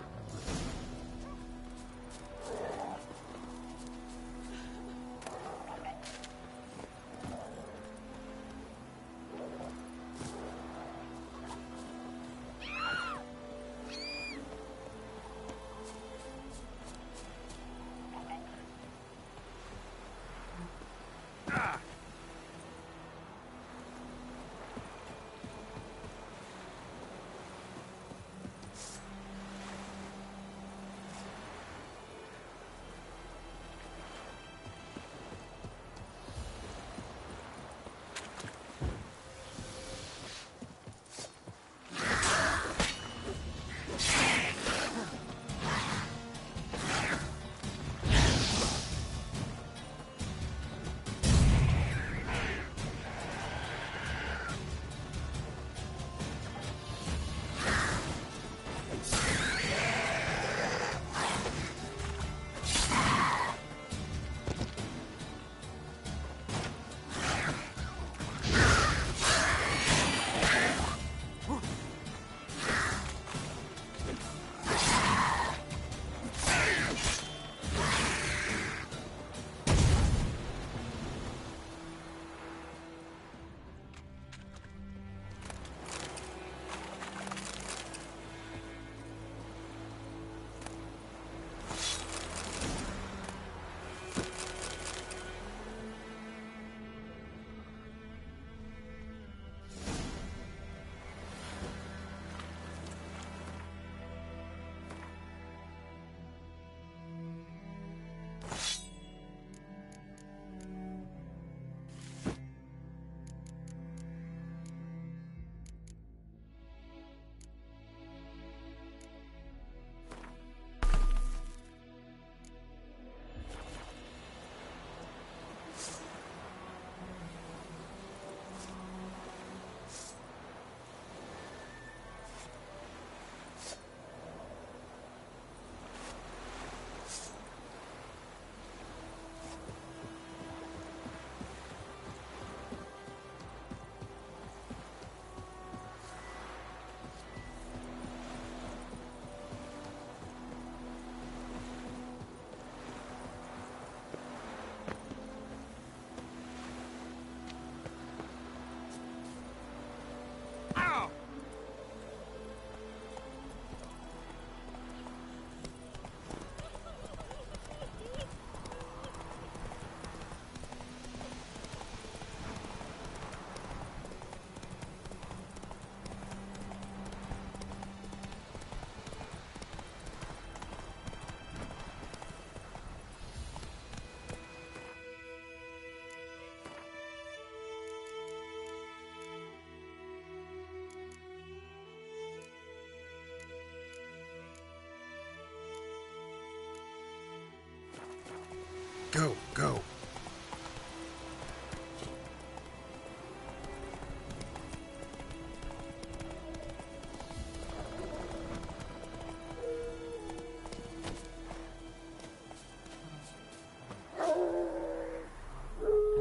Go, go.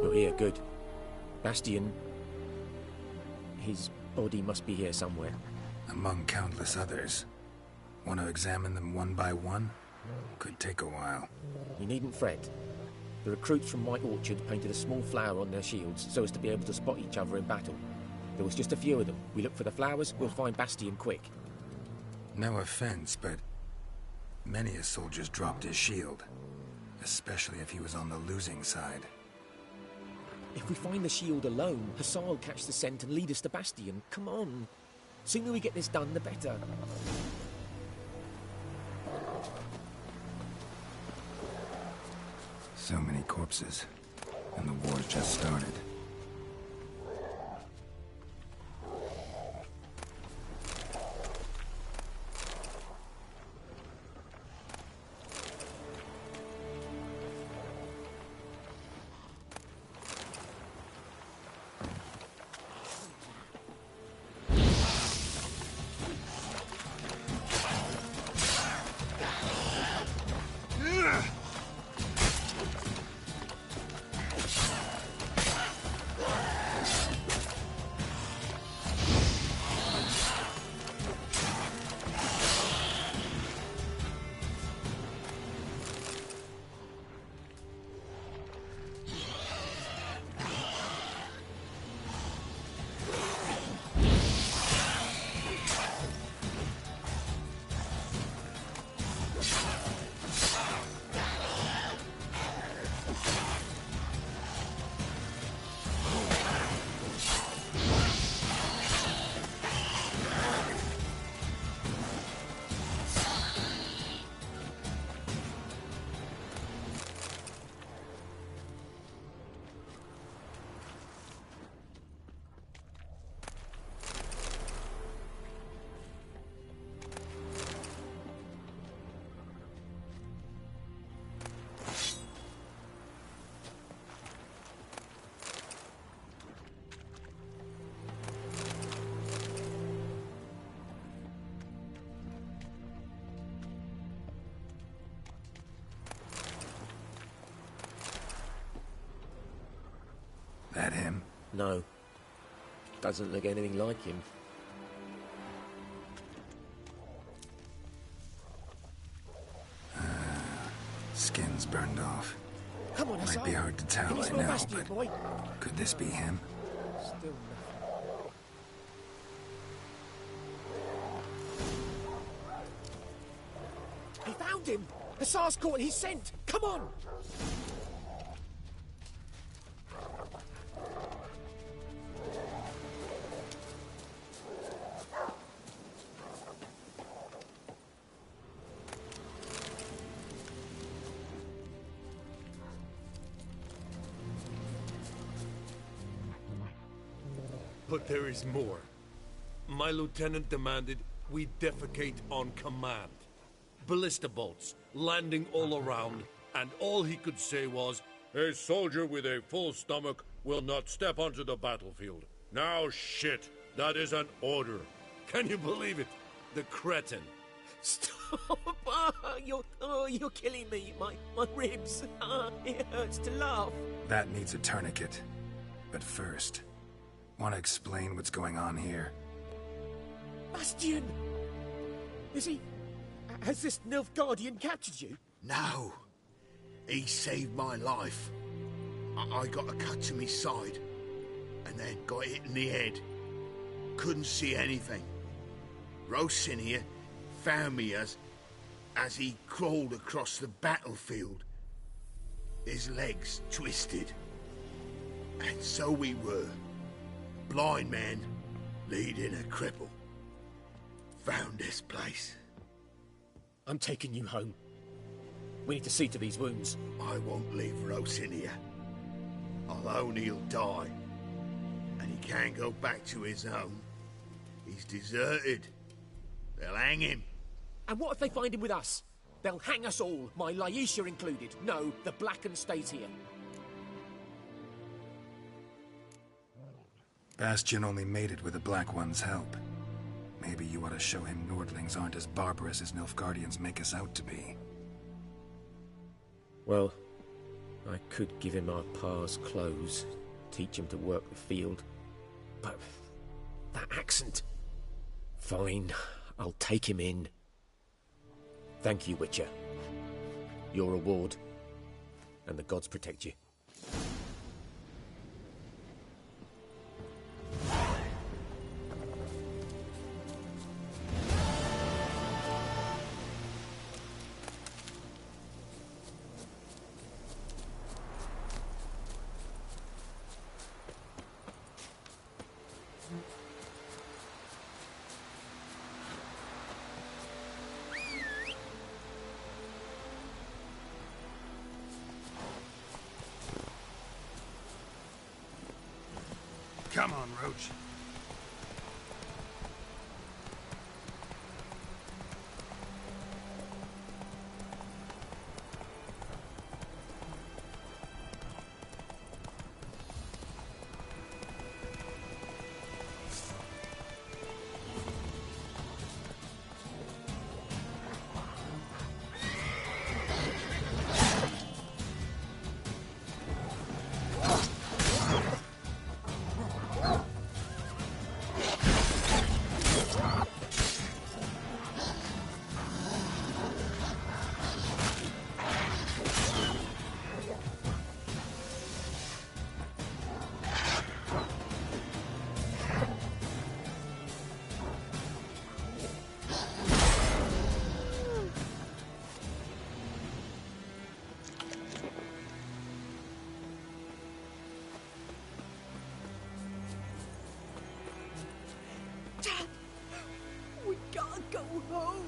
You're here, good. Bastion... his body must be here somewhere. Among countless others. Want to examine them one by one? Could take a while. You needn't fret. The recruits from White Orchard painted a small flower on their shields so as to be able to spot each other in battle. There was just a few of them. We look for the flowers, we'll find Bastion quick. No offense, but many a soldier's dropped his shield. Especially if he was on the losing side. If we find the shield alone, Hussar will catch the scent and lead us to Bastion. Come on. Sooner we get this done, the better. So many corpses, and the war's just started. No. Doesn't look anything like him. Skin's burned off. Come on, Might be hard to tell, I know, but boy? could this be him? Still nothing. He found him! Hussar's caught his scent! Come on! But there is more. My lieutenant demanded we defecate on command. Ballista bolts, landing all around, and all he could say was, "A soldier with a full stomach will not step onto the battlefield." Now shit, that is an order. Can you believe it? The cretin. Stop! You're killing me. My ribs. It hurts to laugh. That needs a tourniquet. But first, want to explain what's going on here? Bastian! Is he... Has this Nilfgaardian captured you? No. He saved my life. I got a cut to my side, and then got hit in the head. Couldn't see anything. Rosinia found me as he crawled across the battlefield. His legs twisted. And so we were. Blind man leading a cripple. Found this place. I'm taking you home. We need to see to these wounds. I won't leave Rosinia. Alone he'll die. And he can't go back to his home. He's deserted. They'll hang him. And what if they find him with us? They'll hang us all, my Laisha included. No, the Blacken stays here. Bastion only made it with the Black One's help. Maybe you ought to show him Nordlings aren't as barbarous as Nilfgaardians make us out to be. Well, I could give him our pa's clothes, teach him to work the field. But that accent... Fine, I'll take him in. Thank you, Witcher. Your reward, and the gods protect you. Come on, Roach. We can't go home.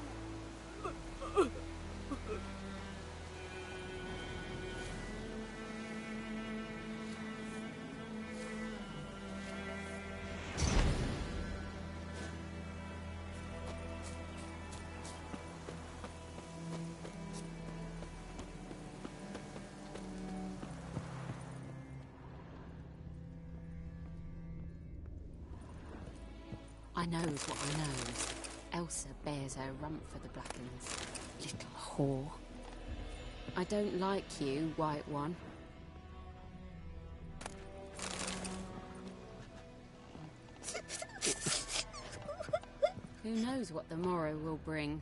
I knows what I knows. Elsa bears her rump for the Blackens. Little whore. I don't like you, White One. Who knows what the morrow will bring?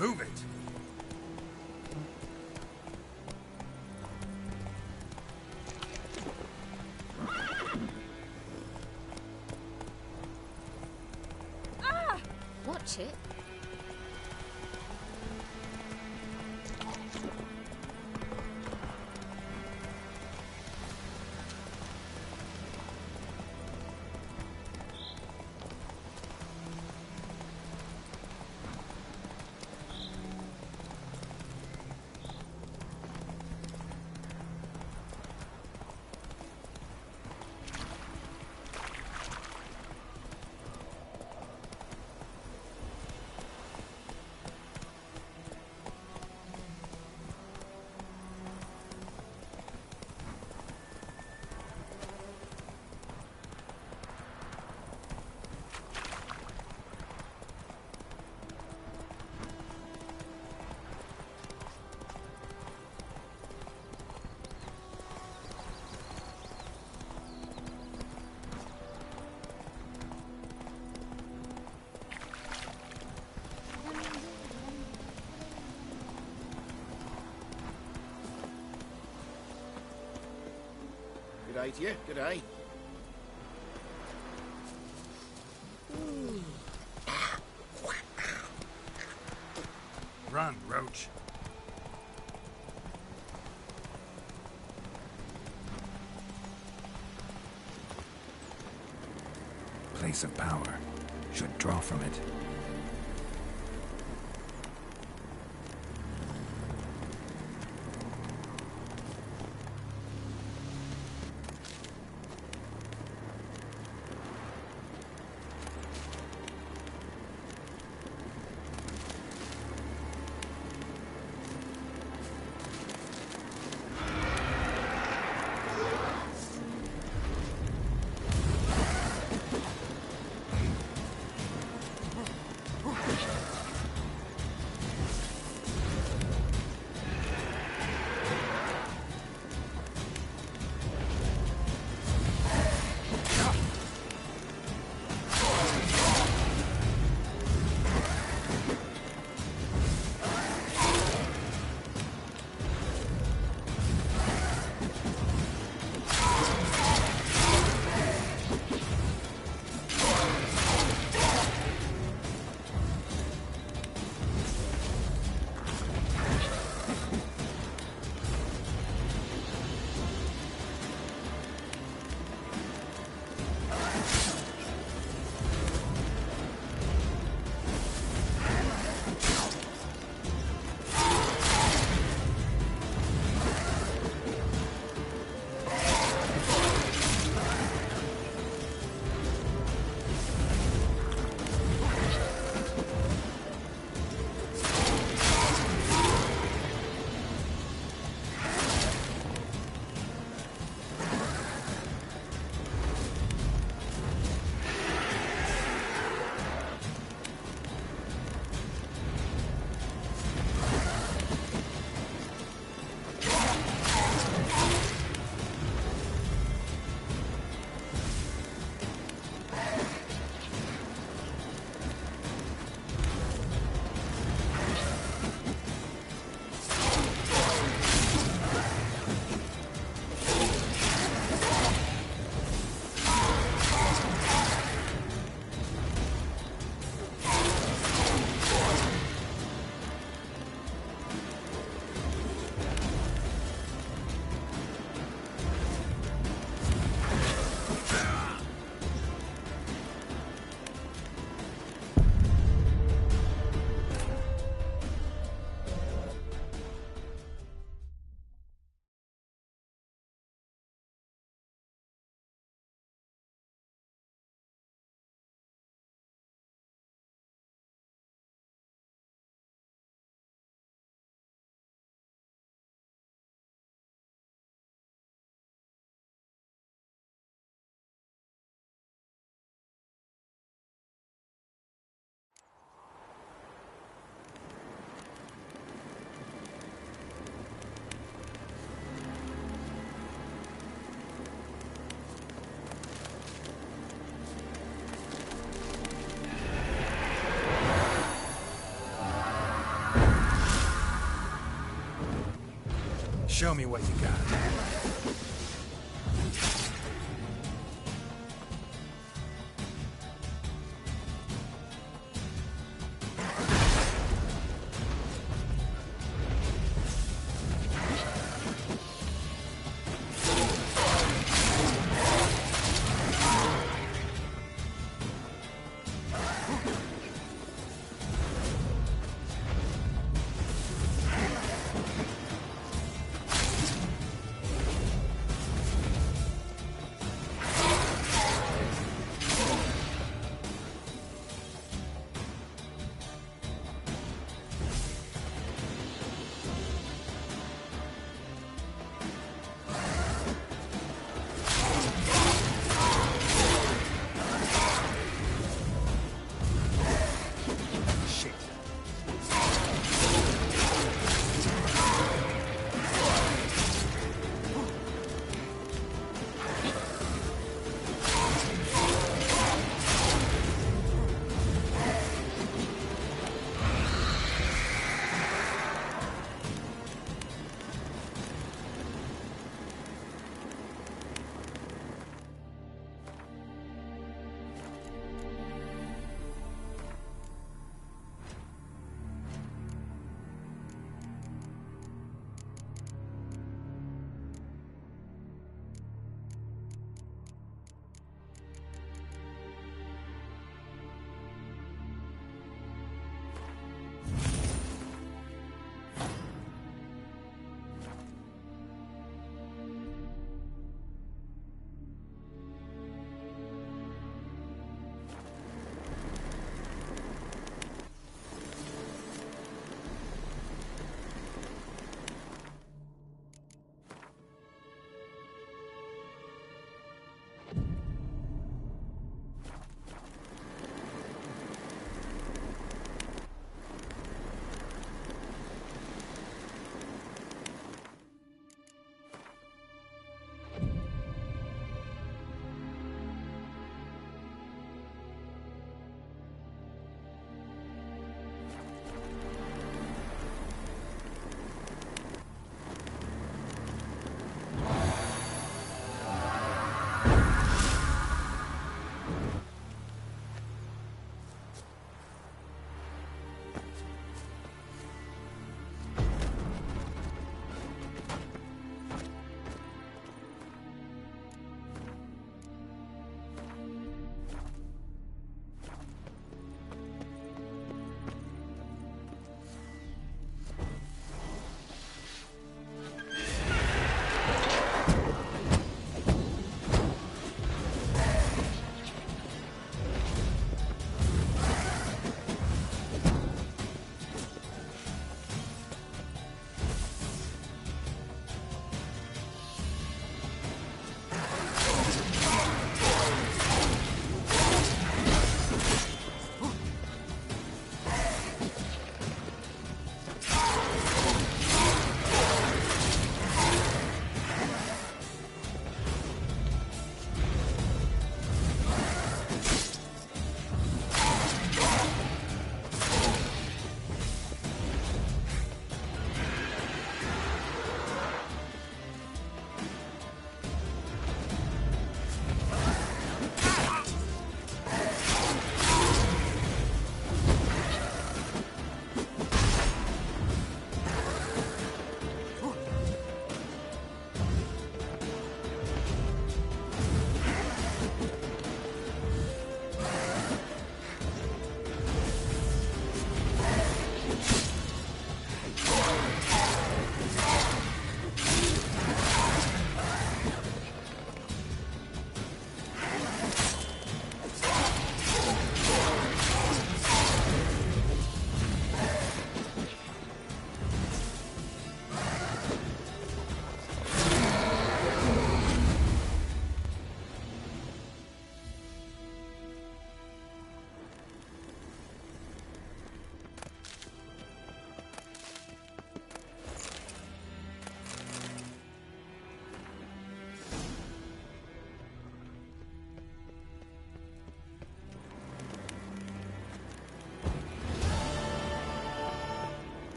Move it! Watch it. G'day to you, g'day. Run, Roach. Place of power. Should draw from it. Show me what you got.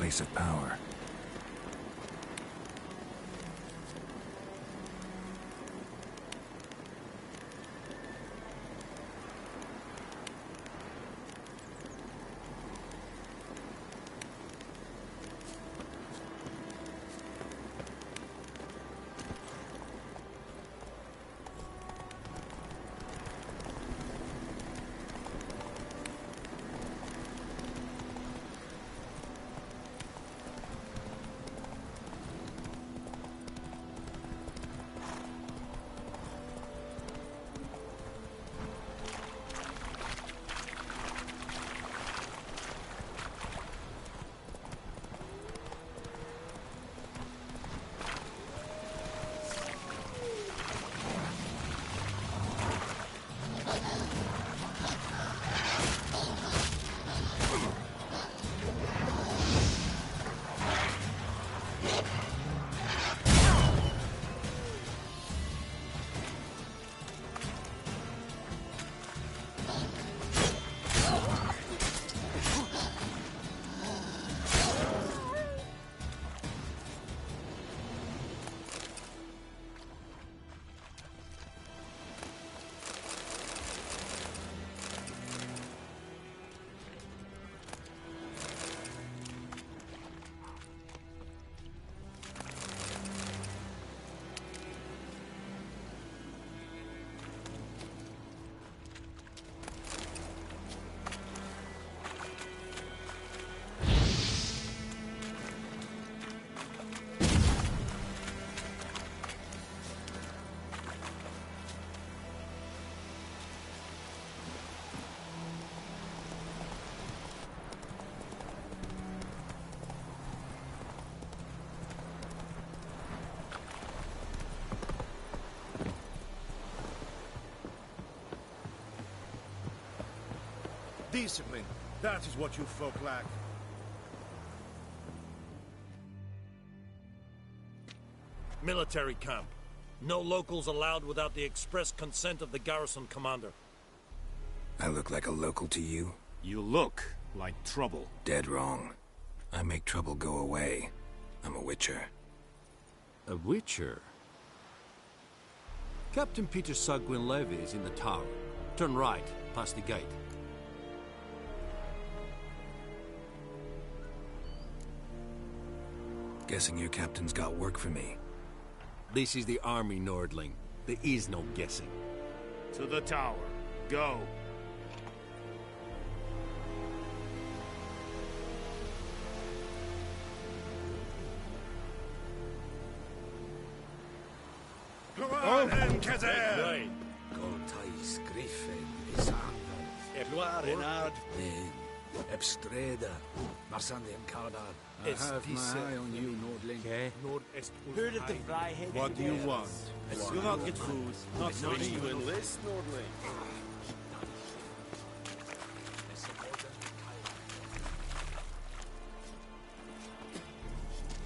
place of power. Discipline. That is what you folk lack. Military camp. No locals allowed without the express consent of the garrison commander. I look like a local to you? You look like trouble. Dead wrong. I make trouble go away. I'm a witcher. A witcher? Captain Peter Sagwin Levy is in the tower. Turn right, past the gate. Guessing your captain's got work for me. This is the army, Nordling. There is no guessing. To the tower. Go. Gloaren Kazer! Goltais Griffin is Gloire Renard. Ebstreda, Marsandian Cardar. I have my eye on you, Nordling. Okay. Who did the fry-headed What do you bears? want? You'll not get food. Not Not me. you enlist, Nordling.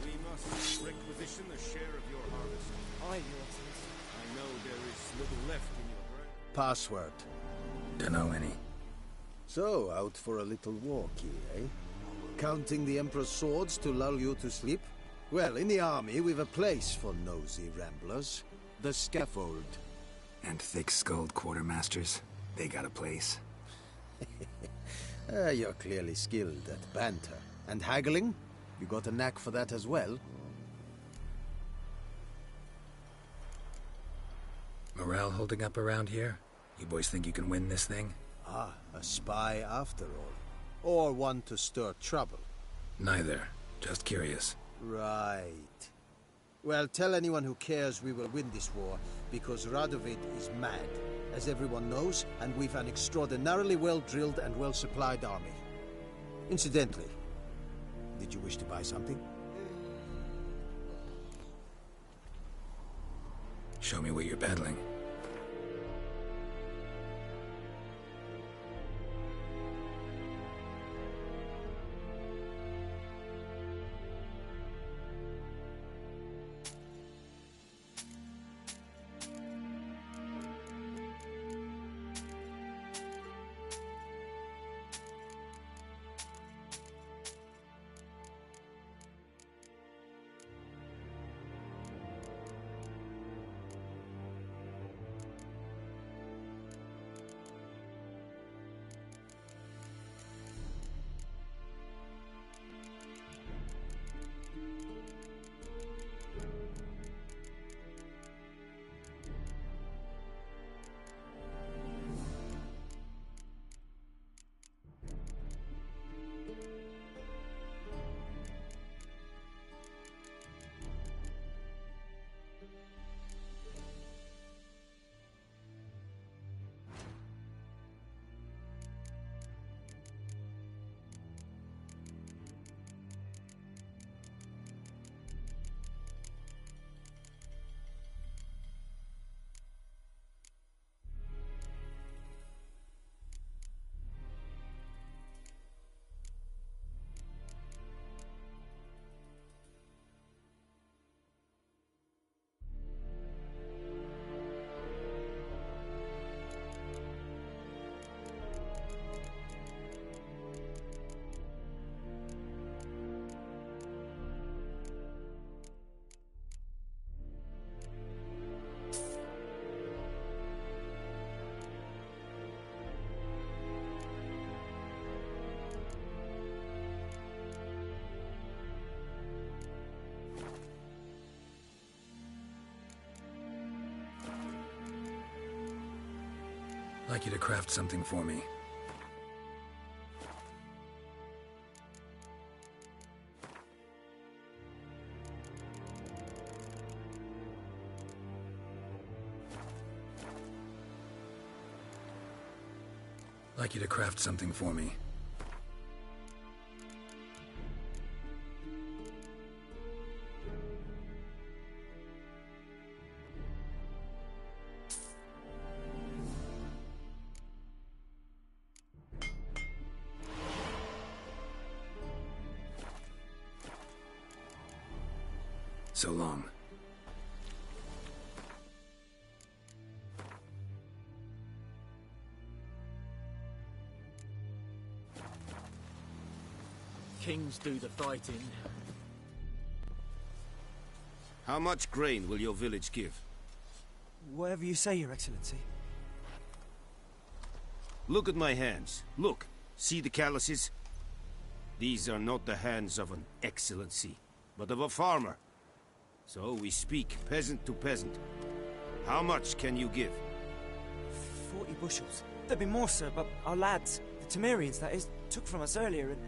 We must requisition a share of your harvest. Aye, Your Excellency. I know there is little left in your bread. Password. Dunno any. So, out for a little walkie, eh? Counting the Emperor's swords to lull you to sleep? Well, in the army, we've a place for nosy ramblers. The scaffold. And thick-skulled quartermasters. They got a place. You're clearly skilled at banter. And haggling? You got a knack for that as well? Morale holding up around here? You boys think you can win this thing? Ah, a spy after all. Or one to stir trouble. Neither. Just curious. Right. Well, tell anyone who cares we will win this war, because Radovid is mad, as everyone knows, and we've an extraordinarily well-drilled and well-supplied army. Incidentally, did you wish to buy something? Show me what you're peddling. I'd like you to craft something for me. I'd like you to craft something for me. So long. Kings do the fighting. How much grain will your village give? Whatever you say, Your Excellency. Look at my hands. Look. See the calluses? These are not the hands of an excellency, but of a farmer. So we speak peasant to peasant. How much can you give? 40 bushels. There'd be more, sir, but our lads, the Temerians, that is, took from us earlier and...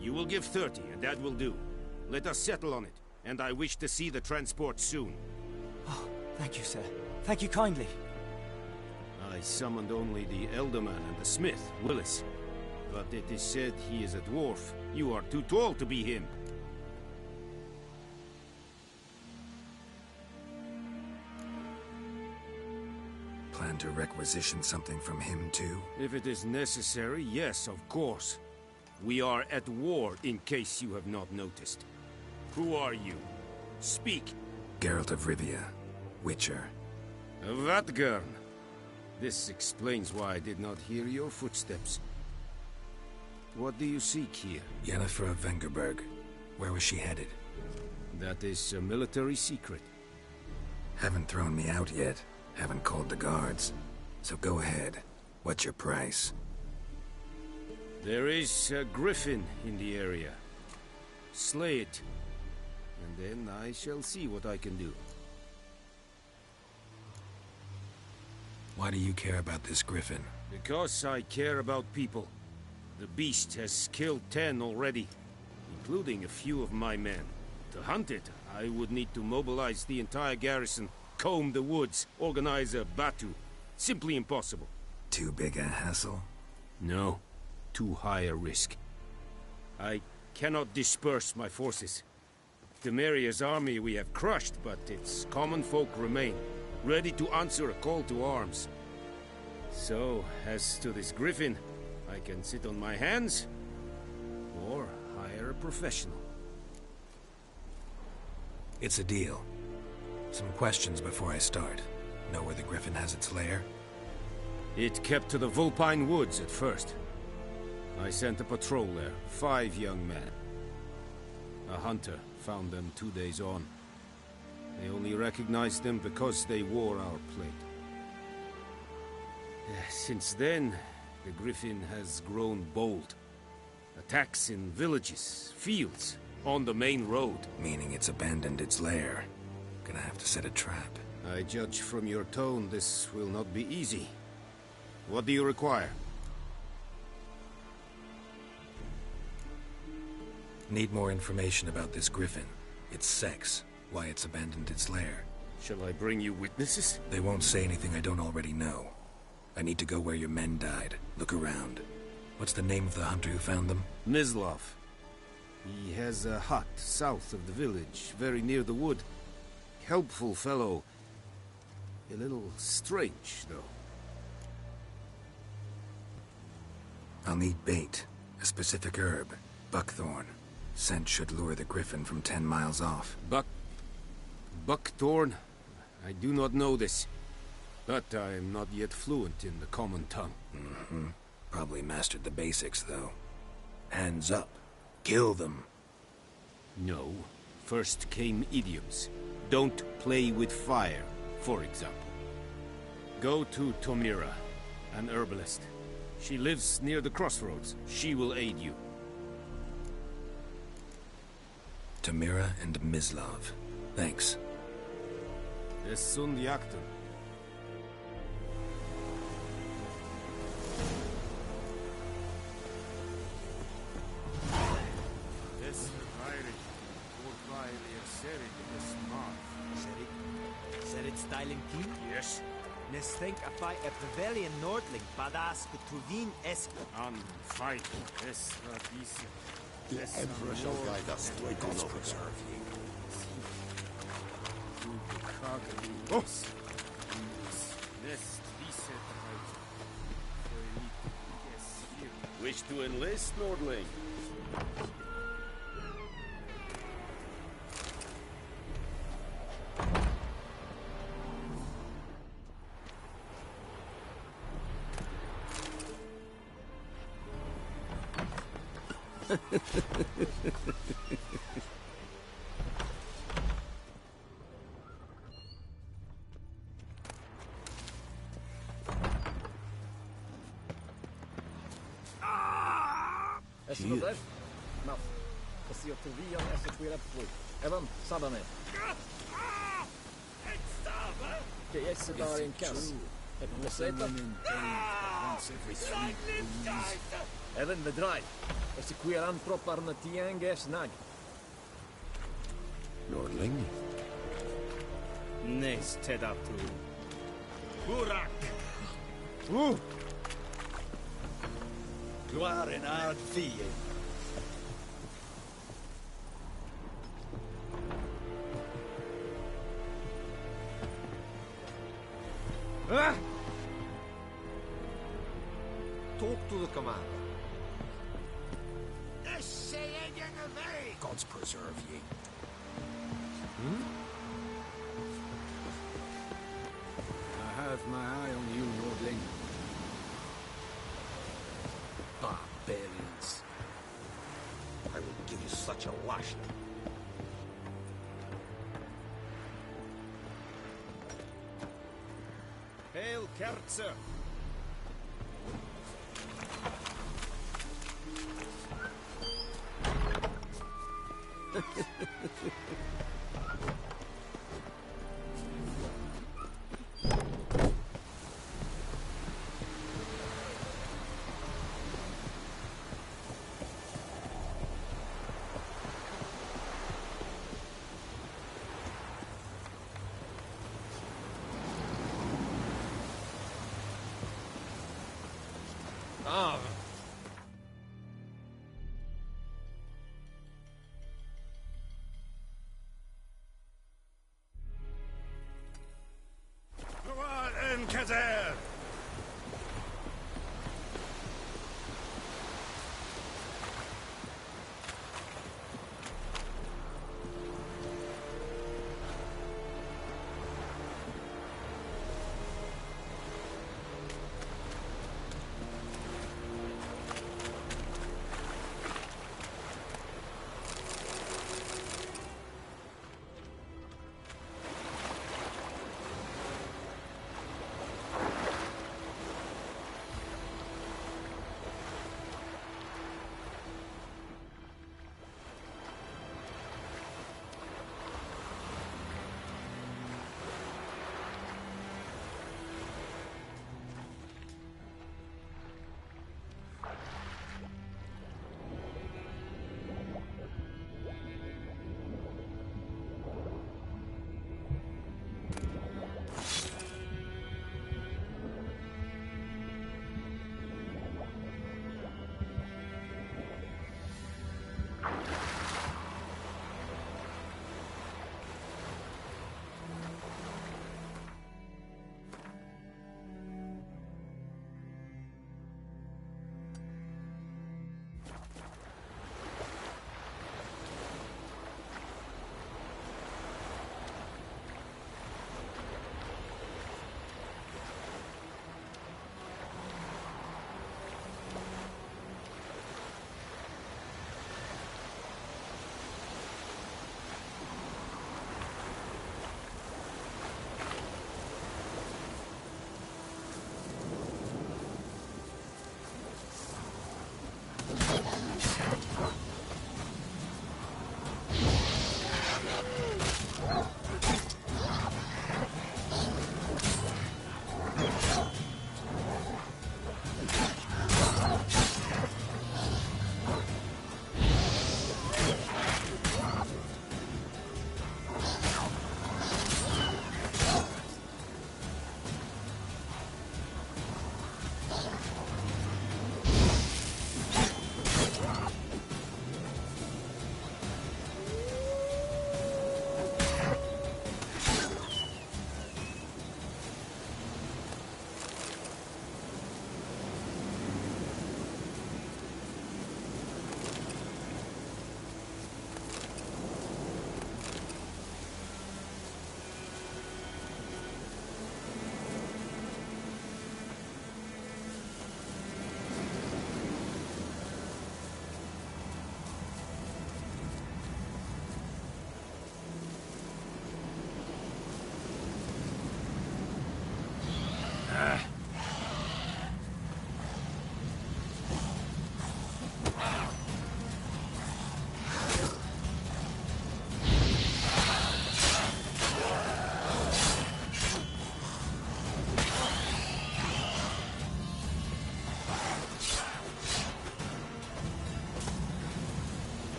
You will give 30, and that will do. Let us settle on it, and I wish to see the transport soon. Oh, thank you, sir. Thank you kindly. I summoned only the Elderman and the smith, Willis. But it is said he is a dwarf. You are too tall to be him. Plan to requisition something from him, too? If it is necessary, yes, of course. We are at war, in case you have not noticed. Who are you? Speak. Geralt of Rivia, Witcher. Vatgern. This explains why I did not hear your footsteps. What do you seek here? Yennefer of Vengerberg. Where was she headed? That is a military secret. Haven't thrown me out yet. Haven't called the guards. So go ahead. What's your price? There is a griffin in the area. Slay it. And then I shall see what I can do. Why do you care about this griffin? Because I care about people. The beast has killed 10 already, including a few of my men. To hunt it, I would need to mobilize the entire garrison, comb the woods, organize a batu. Simply impossible. Too big a hassle? No. Too high a risk. I cannot disperse my forces. Temeria's army we have crushed, but its common folk remain, ready to answer a call to arms. So, as to this griffin, I can sit on my hands, or hire a professional. It's a deal. Some questions before I start. Know where the griffin has its lair? It kept to the Vulpine Woods at first. I sent a patrol there, 5 young men. A hunter found them 2 days on. They only recognized them because they wore our plate. Since then, the griffin has grown bold. Attacks in villages, fields, on the main road. Meaning it's abandoned its lair. Gonna have to set a trap. I judge from your tone this will not be easy. What do you require? Need more information about this griffin. Its sex, why it's abandoned its lair. Shall I bring you witnesses? They won't say anything I don't already know. I need to go where your men died. Look around. What's the name of the hunter who found them? Mislav. He has a hut south of the village, very near the wood. Helpful fellow. A little strange, though. I'll need bait. A specific herb. Buckthorn. Scent should lure the griffin from 10 miles off. Buckthorn? I do not know this. But I am not yet fluent in the common tongue. Mm-hmm. Probably mastered the basics, though. Hands up. Kill them. No. First came idioms. Don't play with fire, for example. Go to Tomira, an herbalist. She lives near the crossroads. She will aid you. Tamira and Mislav. Thanks. Es sunt Yakton. Rit styling team? Yes. Nes think a fight a Pavilion Nordling, badass Tuvin Esk. An fight. Es war diese. The Emperor shall guide us to a God's preserve ye. Oh! Wish to enlist, Nordling? Esse no def? Não. Esse eu te vi, essa tu era por. Evan, sabe me. Que é esse dar em casa? É por você, Evan, bedrijf. Esse qui er aan proper na tianges nag. Nordling? Nes tedatu. Burak! Gloire en ard fie. Talk to the commander. God's preserve ye. I have my eye on you, Nordling. Barbarians. I will give you such a lashing. Hail, Kerzer! Ah. Gloire en Kazer!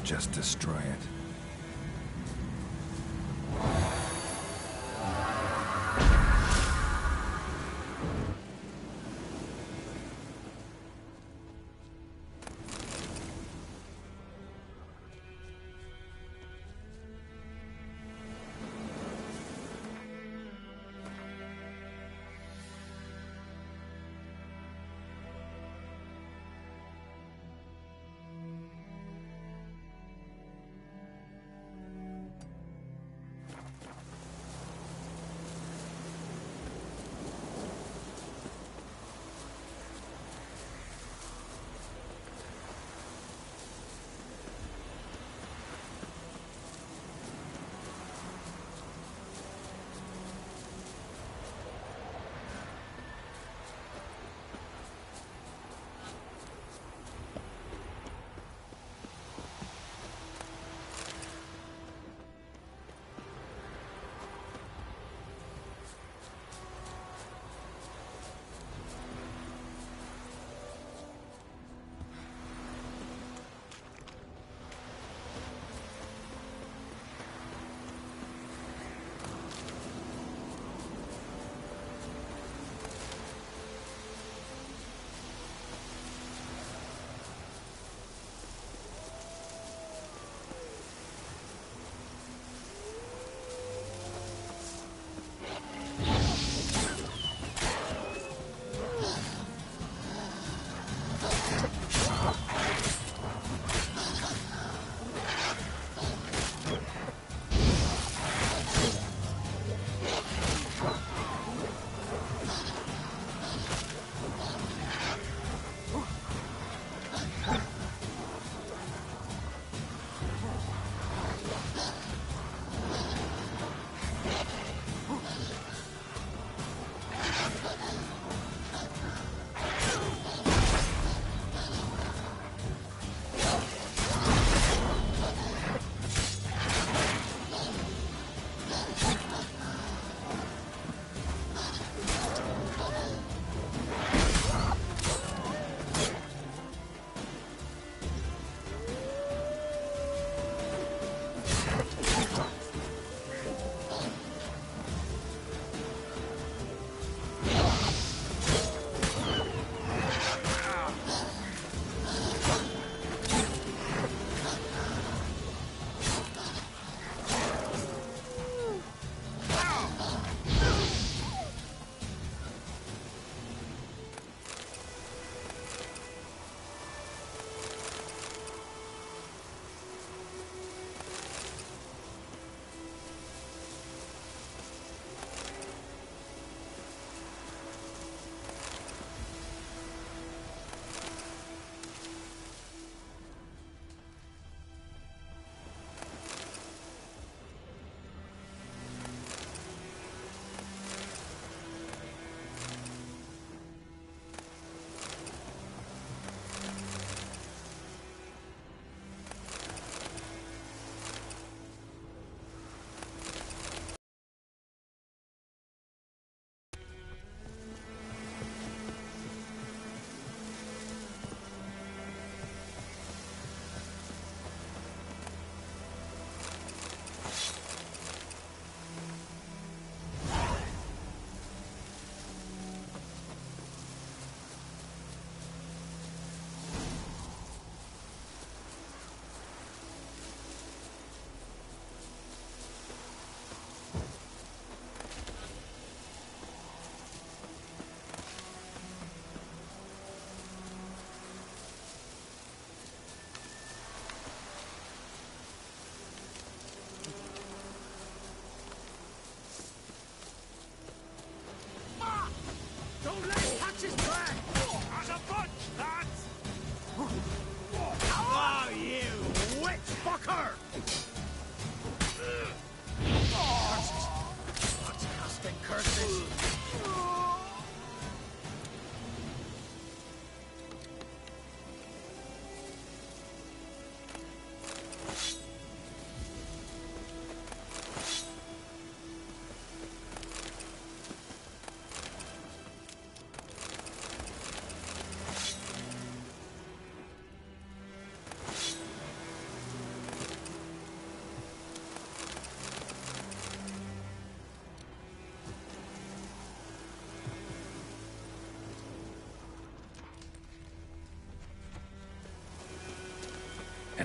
just destroy it.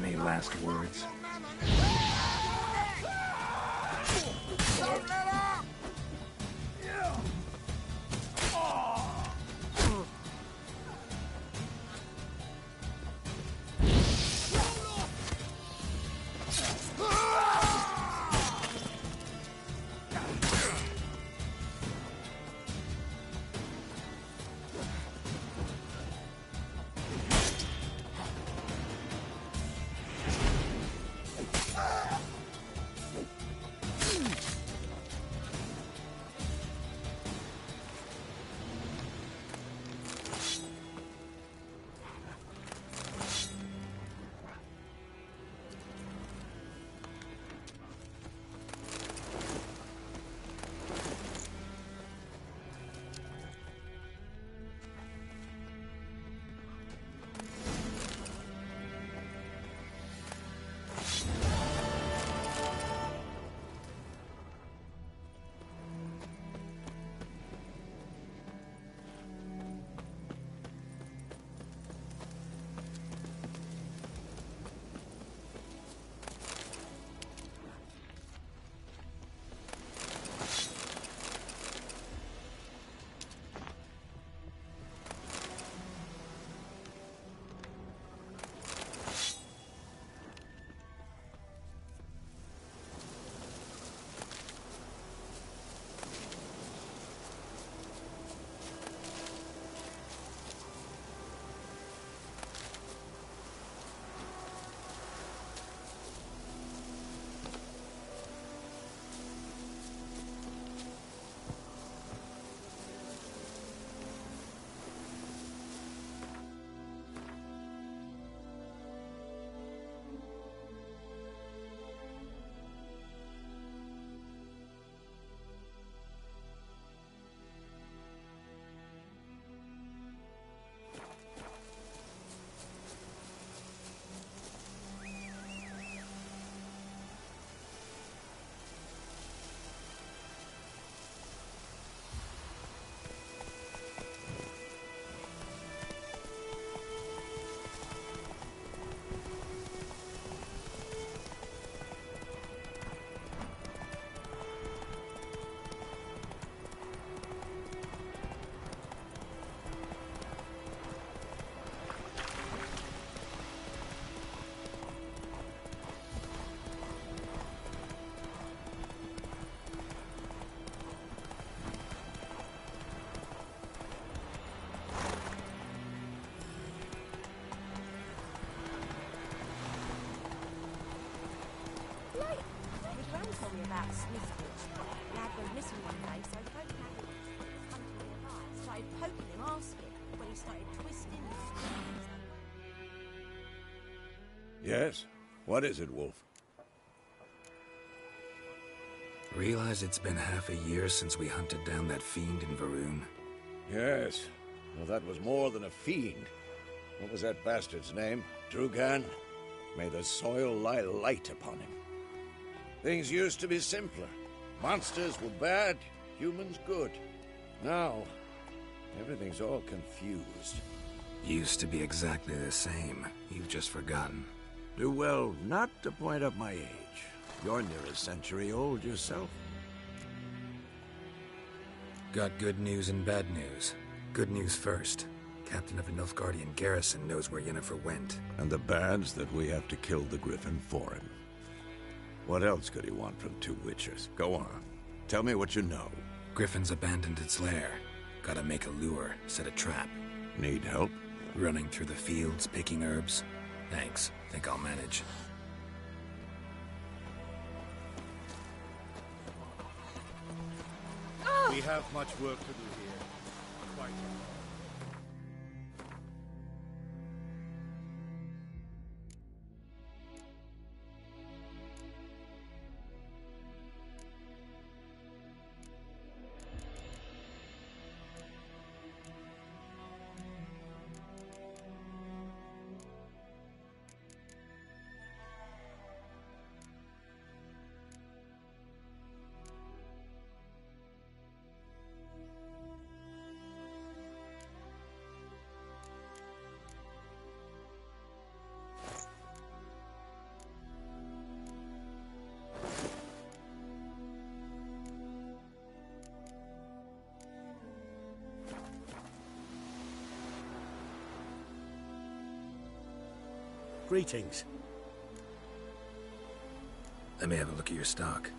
Any last words? Don't let up! told me about Smithbridge. Lad went missing one day, so folk gathered hunting nearby. Started poking him, asking, when he started twisting and screaming. Yes? What is it, Wolf? Realize it's been half a year since we hunted down that fiend in Varun? Yes. Well, that was more than a fiend. What was that bastard's name? Drugan? May the soil lie light upon him. Things used to be simpler. Monsters were bad, humans good. Now, everything's all confused. Used to be exactly the same. You've just forgotten. Do well not to point up my age. You're near a century old yourself. Got good news and bad news. Good news first. Captain of the Nilfgaardian garrison knows where Yennefer went. And the bad's that we have to kill the Griffin for him. What else could he want from two Witchers? Go on. Tell me what you know. Griffin's abandoned its lair. Gotta make a lure, set a trap. Need help? Running through the fields, picking herbs. Thanks. Think I'll manage. We have much work to do here. Quite. Greetings. Let me have a look at your stock.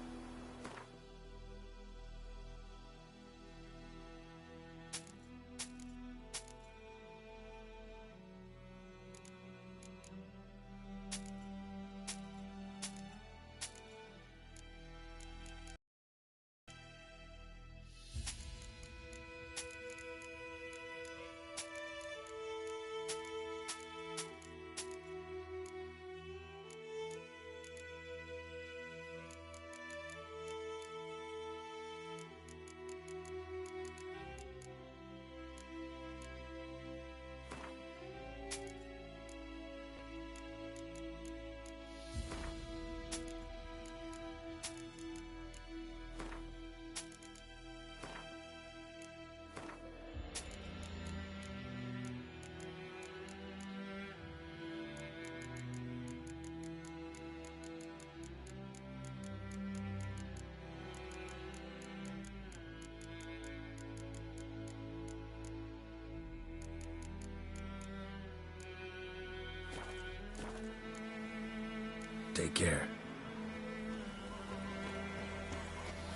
Take care.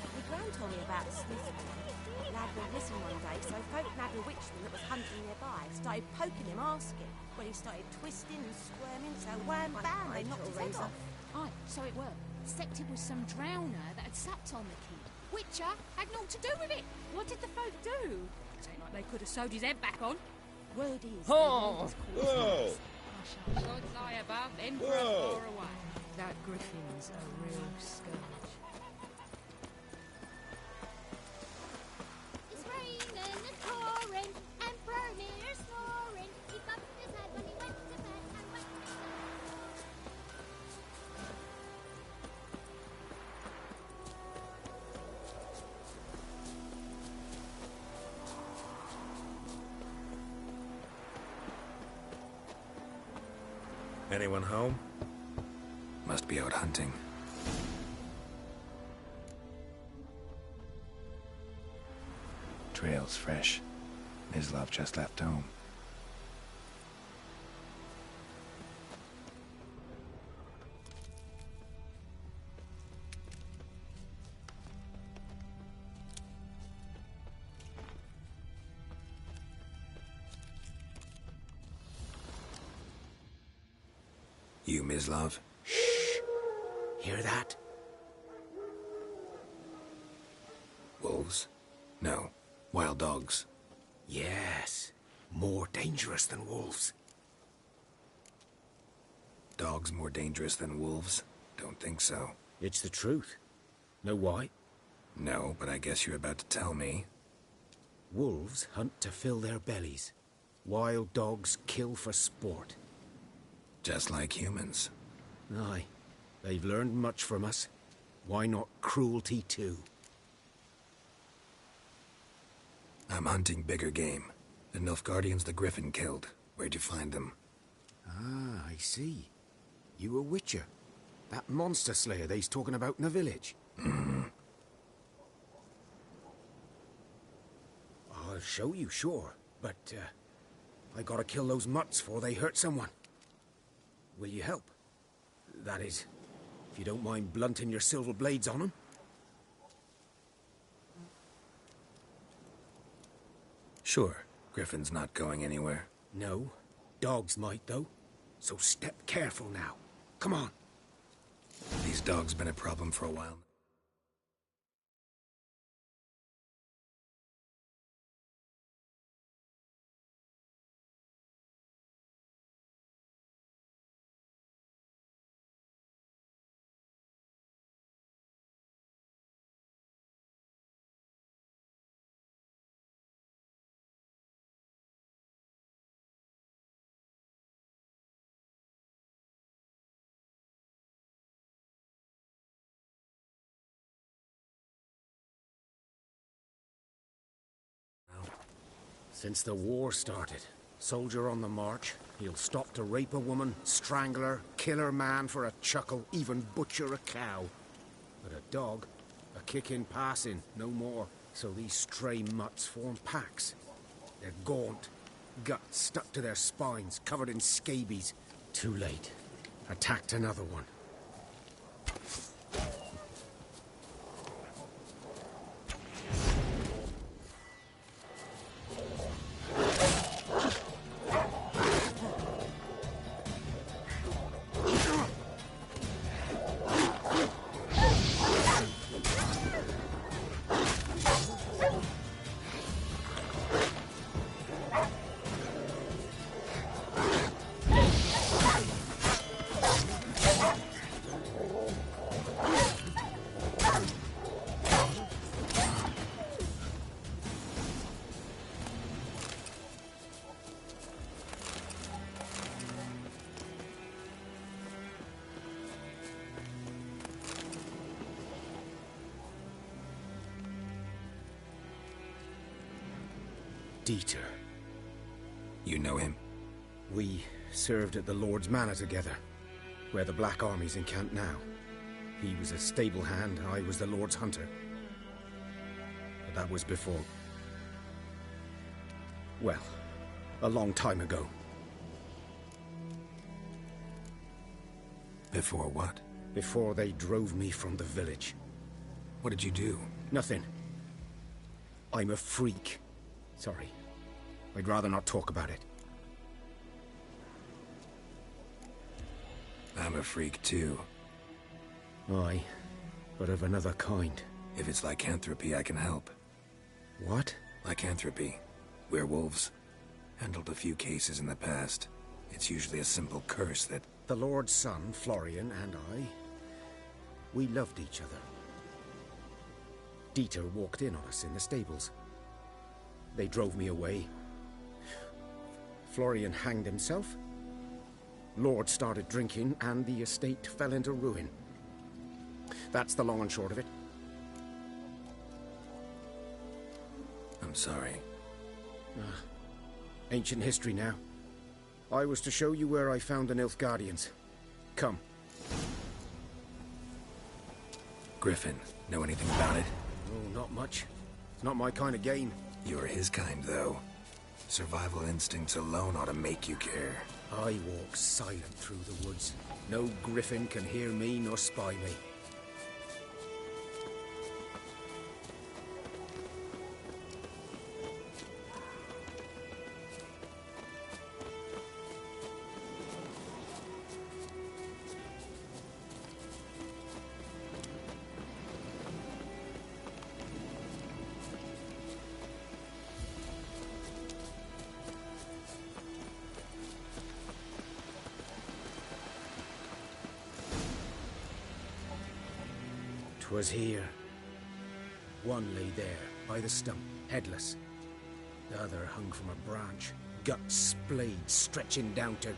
My gran told me about a smith. Lad went missing one day, so folk nabbed a witchman that was hunting nearby. Started poking him, asking. Well, he started twisting and squirming, so wham bam, they knocked his head off. Aye, so it were. Except it was some drowner that had sapped on the kid. Witcher had naught to do with it. What did the folk do? It ain't like they could have sewed his head back on. Word is... Oh! Whoa! God's eye above, then for far away. That griffin's a real scourge. It's raining, it's pouring, and Bernie's snoring. He bumped his head when he went to bed and went to Anyone home? Must be out hunting. Trail's fresh. Mislav just left home. You, Mislav? Hear that? Wolves? No. Wild dogs. Yes. More dangerous than wolves. Dogs more dangerous than wolves? Don't think so. It's the truth. Know why? No, but I guess you're about to tell me. Wolves hunt to fill their bellies. Wild dogs kill for sport. Just like humans. Aye. They've learned much from us. Why not cruelty too? I'm hunting bigger game. The Nilfgaardians the Griffin killed. Where'd you find them? Ah, I see. You a witcher. That monster slayer they's talking about in the village. Mm-hmm. I'll show you, sure. But, I gotta kill those mutts before they hurt someone. Will you help? That is, if you don't mind blunting your silver blades on them. Sure. Griffin's not going anywhere. No. Dogs might, though. So step careful now. Come on. These dogs been a problem for a while. Since the war started, soldier on the march, he'll stop to rape a woman, strangle her, kill her man for a chuckle, even butcher a cow. But a dog, a kick in passing, no more. So these stray mutts form packs. They're gaunt, guts stuck to their spines, covered in scabies. Too late. attacked another one. Dieter. You know him? We served at the Lord's Manor together, where the Black Army's encamped now. He was a stable hand, I was the Lord's hunter. But that was before... well, a long time ago. Before what? Before they drove me from the village. What did you do? Nothing. I'm a freak. Sorry. I'd rather not talk about it. I'm a freak too. Aye, but of another kind. If it's lycanthropy, I can help. What? Lycanthropy. Werewolves. Handled a few cases in the past. It's usually a simple curse that... The Lord's son, Florian, and I... we loved each other. Dieter walked in on us in the stables. They drove me away. Florian hanged himself. Lord started drinking, and the estate fell into ruin. That's the long and short of it. I'm sorry. Ancient history now. I was to show you where I found the Nilfgaardians. Come. Griffin, know anything about it? Oh, not much. It's not my kind of game. You're his kind, though. Survival instincts alone ought to make you care. I walk silent through the woods. No griffin can hear me nor spy me. 'Twas here. One lay there, by the stump, headless. The other hung from a branch, guts splayed, stretching down to...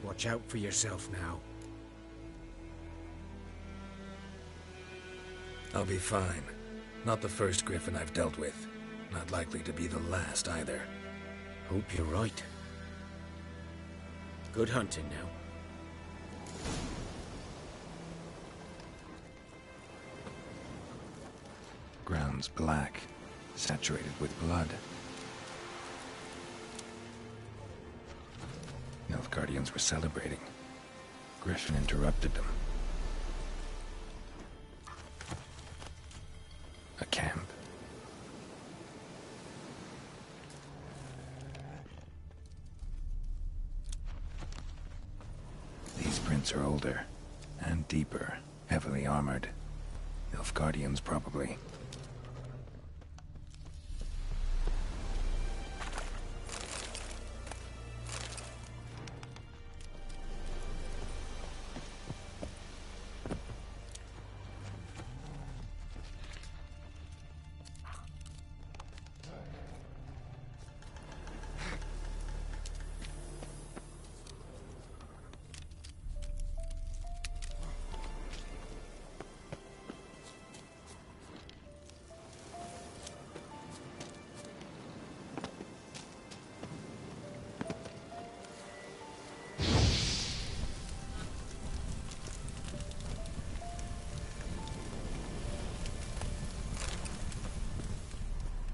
Watch out for yourself now. I'll be fine. Not the first griffin I've dealt with. Not likely to be the last, either. Hope you're right. Good hunting now. Ground's black, saturated with blood. Nilfgaardians were celebrating. Griffin interrupted them. A camp. These prints are older and deeper, heavily armored. Nilfgaardians, probably.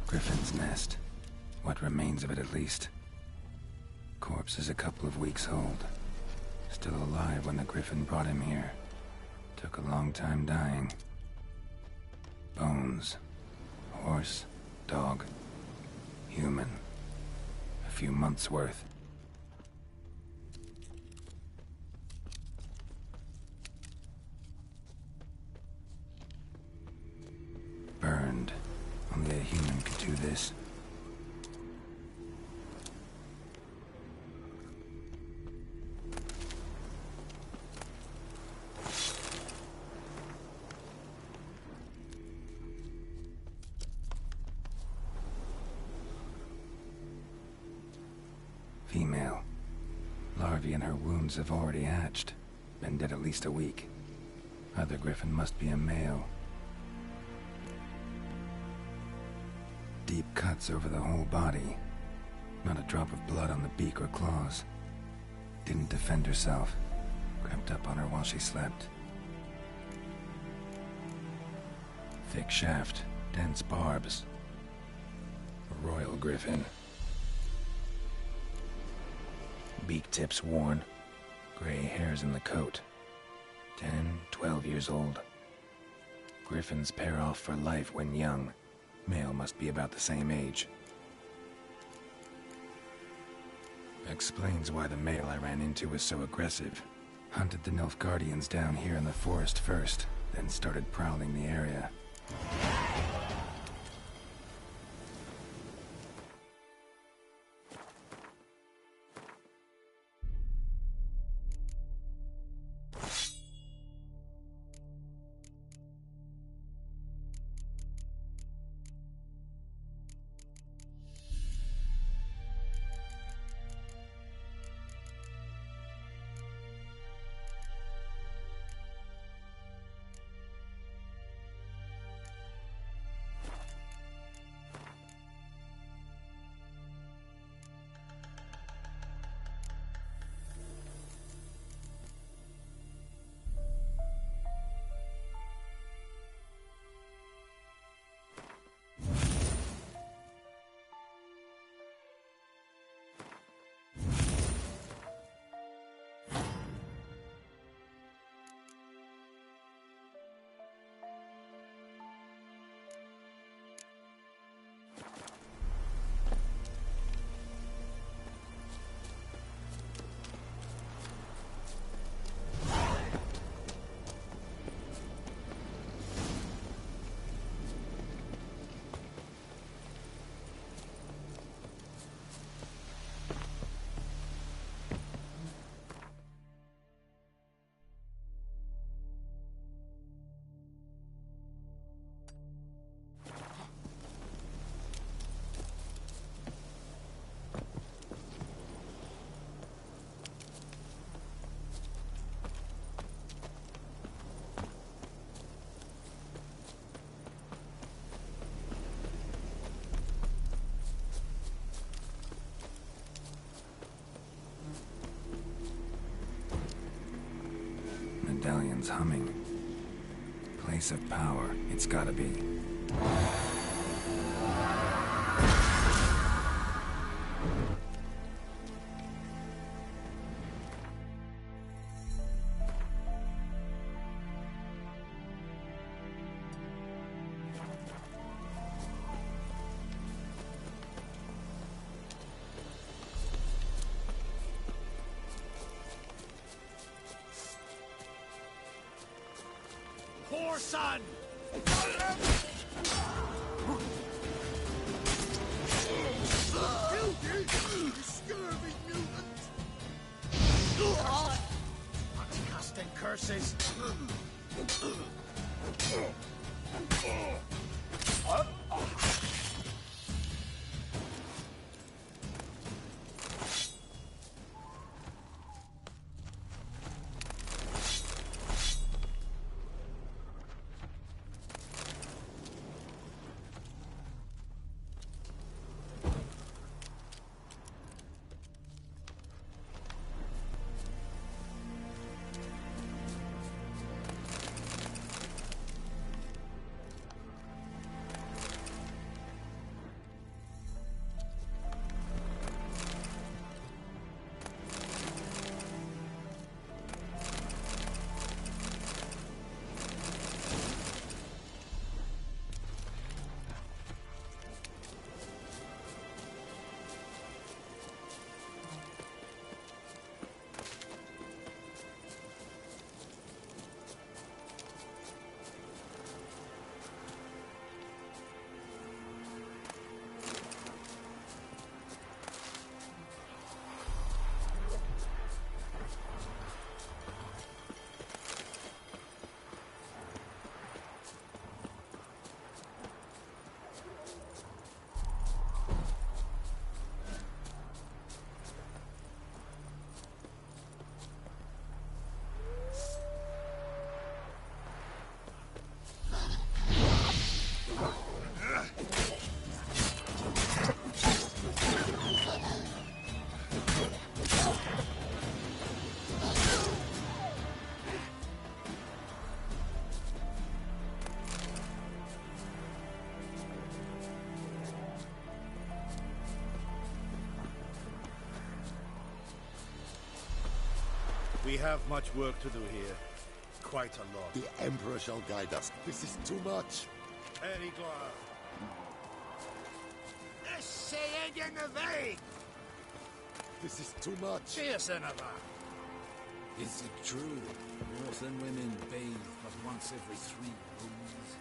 Griffin's nest. What remains of it, at least. Corpse is a couple of weeks old. Still alive when the Griffin brought him here. Took a long time dying. Bones. Horse. Dog. Human. A few months' worth. Burned. Only a human could do this. Female. Larvae in her wounds have already hatched. Been dead at least a week. Other Griffin must be a male. Deep cuts over the whole body. Not a drop of blood on the beak or claws. Didn't defend herself. Crept up on her while she slept. Thick shaft, dense barbs. A royal Griffin. Beak tips worn. Gray hairs in the coat. 10, 12 years old. Griffins pair off for life when young. Male must be about the same age. Explains why the male I ran into was so aggressive. Hunted the Nilfgaardians down here in the forest first, then started prowling the area. Medallion's humming. Place of power, it's gotta be. Poor son! You scurvy mutant! Casting curses! We have much work to do here. Quite a lot. The Emperor shall guide us. This is too much. Very glad. This is too much. Is it true? Northern women bathe but once every 3 moons?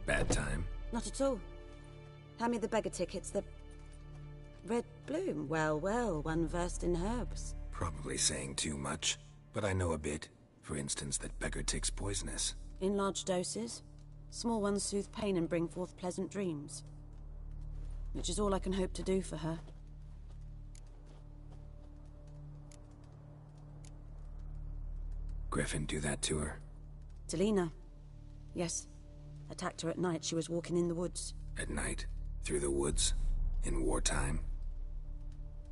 Bad time? Not at all. Hand me the beggar tickets, the red bloom. Well, well, one versed in herbs. Probably saying too much, but I know a bit. For instance, that beggar tick's poisonous. In large doses. Small ones soothe pain and bring forth pleasant dreams. Which is all I can hope to do for her. Griffin do that to her? Delina. Yes. Attacked her at night. She was walking in the woods. At night? Through the woods? In wartime?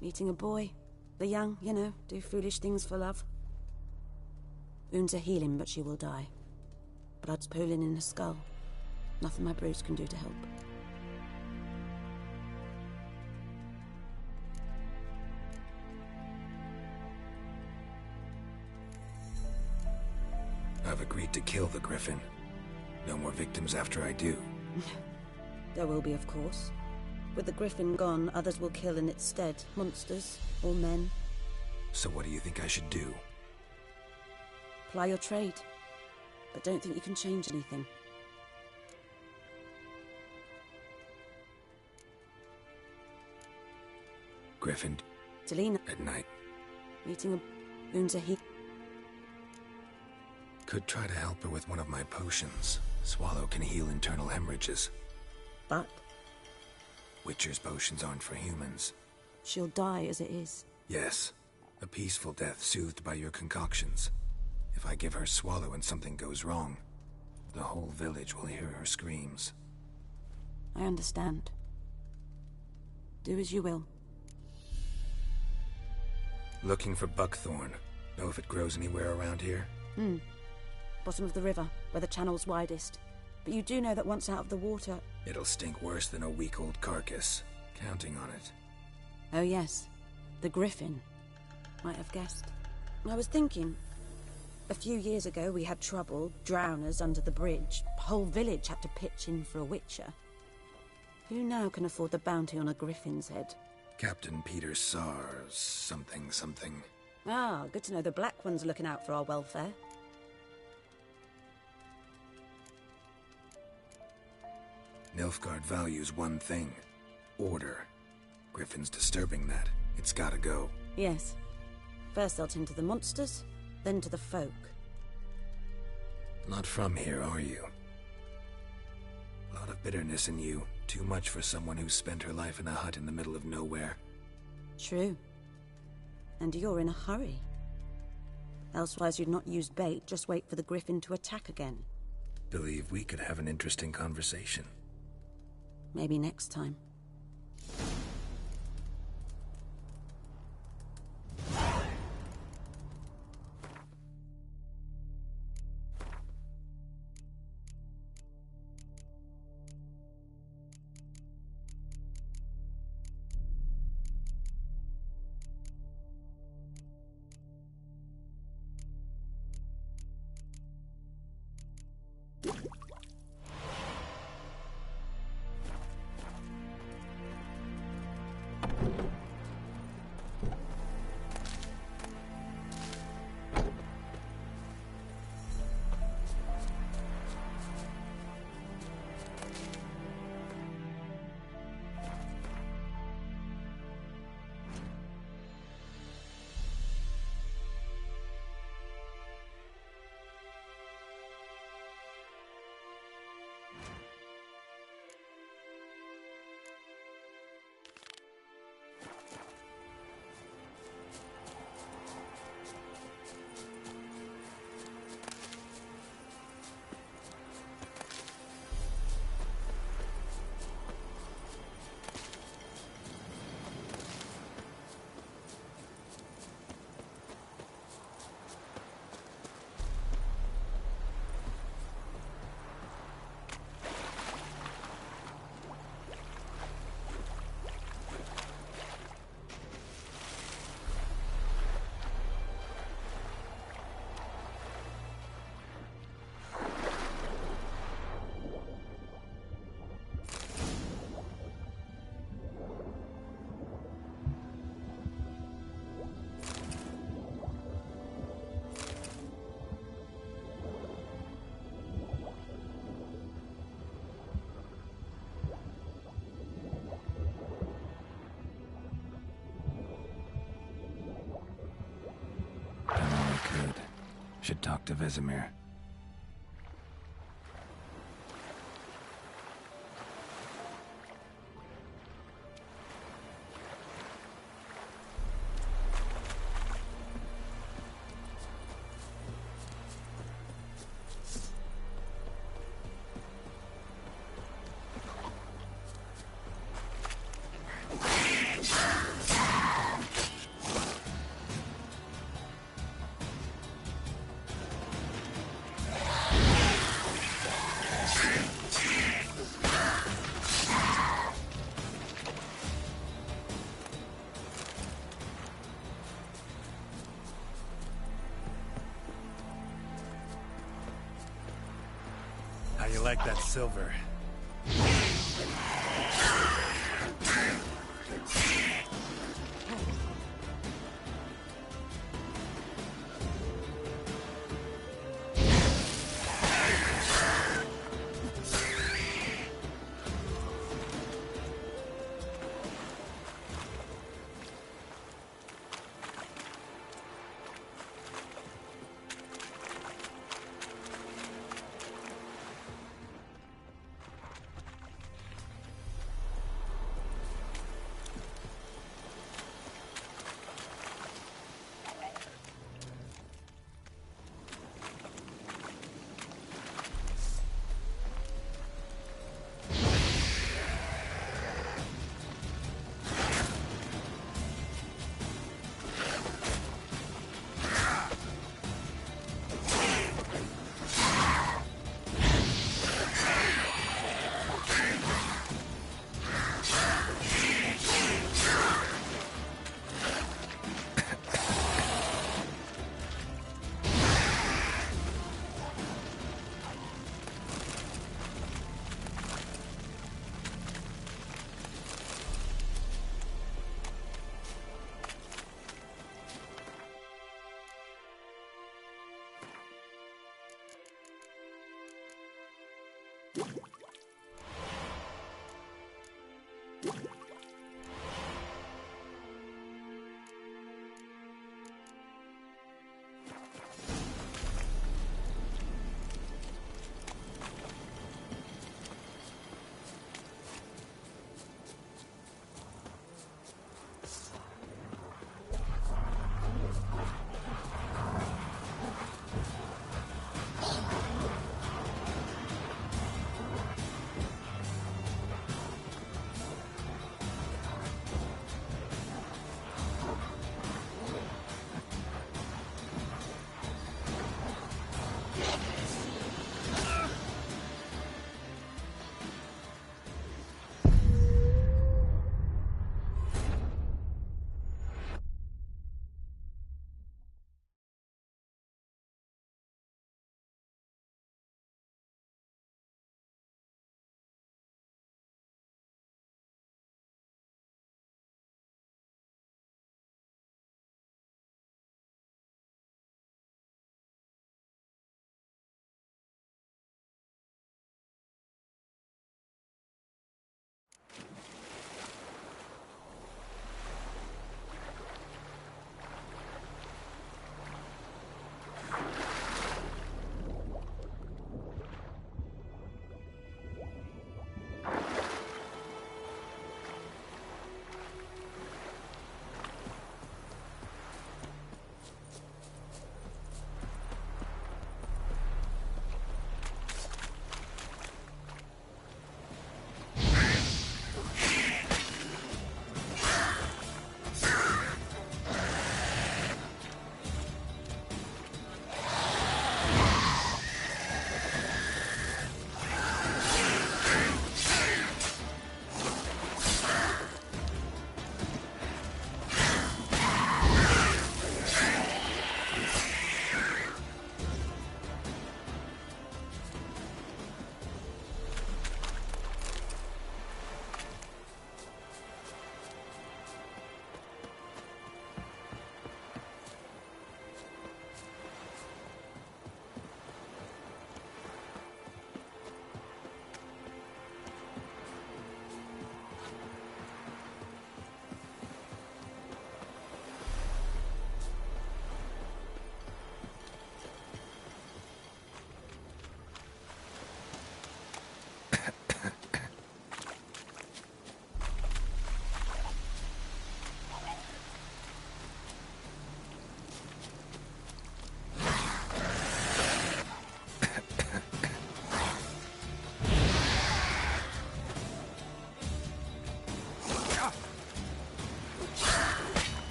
Meeting a boy. The young, you know, do foolish things for love. Wounds are healing, but she will die. Blood's pooling in her skull. Nothing my bruise can do to help. I've agreed to kill the Griffin. No more victims after I do. There will be, of course. With the Griffin gone, others will kill in its stead. Monsters, or men. So what do you think I should do? Ply your trade. But don't think you can change anything. Griffin. Delina. At night. Meeting a wounds are healed. Could try to help her with one of my potions. Swallow can heal internal hemorrhages. But? Witcher's potions aren't for humans. She'll die as it is. Yes. A peaceful death soothed by your concoctions. If I give her Swallow and something goes wrong, the whole village will hear her screams. I understand. Do as you will. Looking for buckthorn. Know if it grows anywhere around here? Bottom of the river, where the channel's widest. But you do know that once out of the water... It'll stink worse than a week-old carcass. Counting on it. Oh yes, the Griffin. Might have guessed. I was thinking... A few years ago we had trouble, drowners under the bridge. Whole village had to pitch in for a Witcher. Who now can afford the bounty on a Griffin's head? Captain Peter Sars... something. Ah, good to know the Black One's looking out for our welfare. Nilfgaard values one thing. Order. Griffin's disturbing that. It's gotta go. Yes. First they'll tend to the monsters, then to the folk. Not from here, are you? A lot of bitterness in you. Too much for someone who spent her life in a hut in the middle of nowhere. True. And you're in a hurry. Elsewise you'd not use bait, just wait for the Griffin to attack again. Believe we could have an interesting conversation. Maybe next time. Should talk to Vesemir. How you like that silver?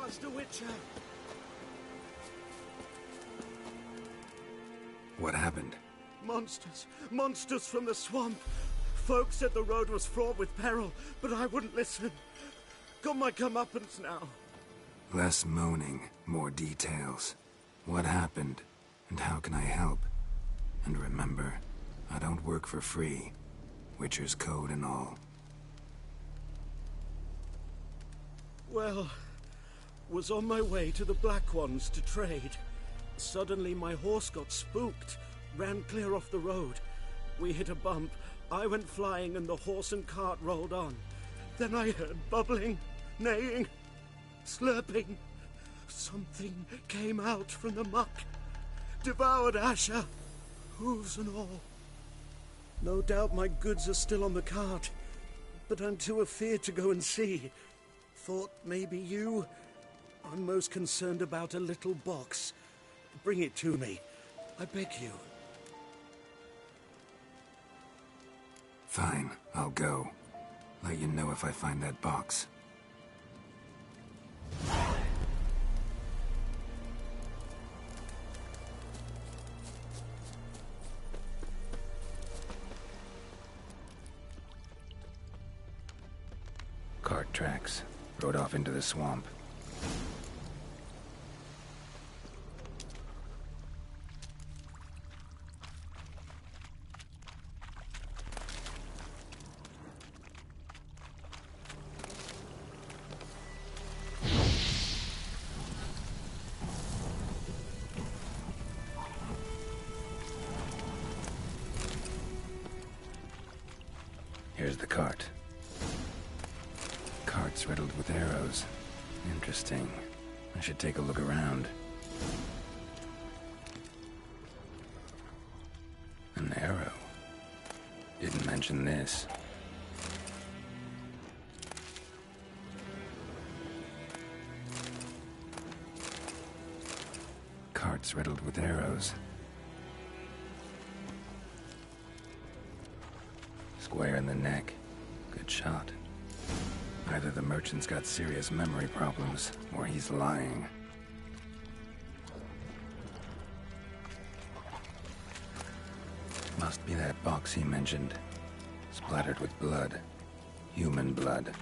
Master Witcher! What happened? Monsters! Monsters from the swamp! Folk said the road was fraught with peril, but I wouldn't listen. Got my comeuppance now. Less moaning, more details. What happened, and how can I help? And remember, I don't work for free. Witcher's code and all. Well, was on my way to the Black Ones to trade. Suddenly my horse got spooked, ran clear off the road. We hit a bump, I went flying and the horse and cart rolled on. Then I heard bubbling, neighing, slurping. Something came out from the muck, devoured Asher, hooves and all. No doubt my goods are still on the cart, but I'm too afeard to go and see. Thought maybe you... I'm most concerned about a little box. Bring it to me. I beg you. Fine, I'll go. Let you know if I find that box. Cart tracks. Rode off into the swamp. Here's the cart. Cart's riddled with arrows. Interesting. I should take a look around. An arrow. Didn't mention this. Cart's riddled with arrows. Square in the neck. Good shot. Either the merchant's got serious memory problems, or he's lying. Must be that box he mentioned. Splattered with blood. Human blood.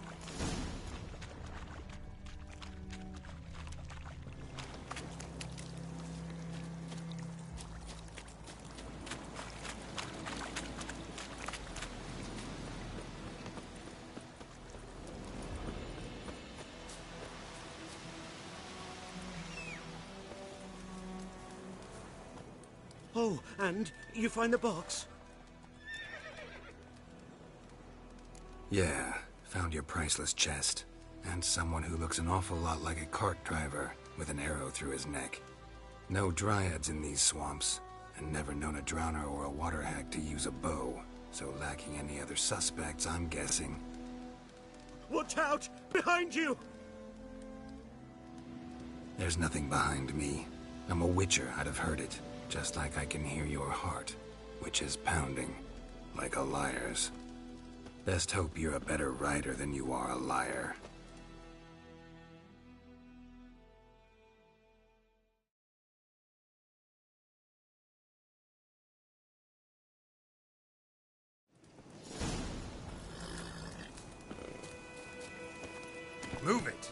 Oh, and you find the box? Yeah, found your priceless chest. And someone who looks an awful lot like a cart driver, with an arrow through his neck. No dryads in these swamps, and never known a drowner or a water hag to use a bow. So lacking any other suspects, I'm guessing. Watch out! Behind you! There's nothing behind me. I'm a witcher, I'd have heard it. Just like I can hear your heart, which is pounding, like a liar's. Best hope you're a better rider than you are a liar. Move it!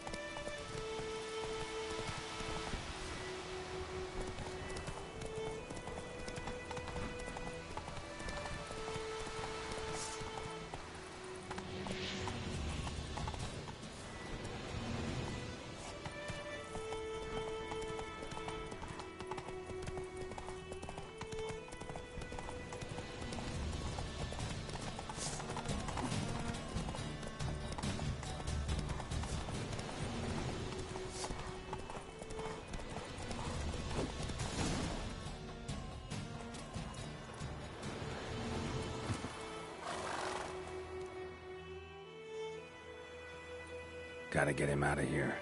Gotta get him out of here.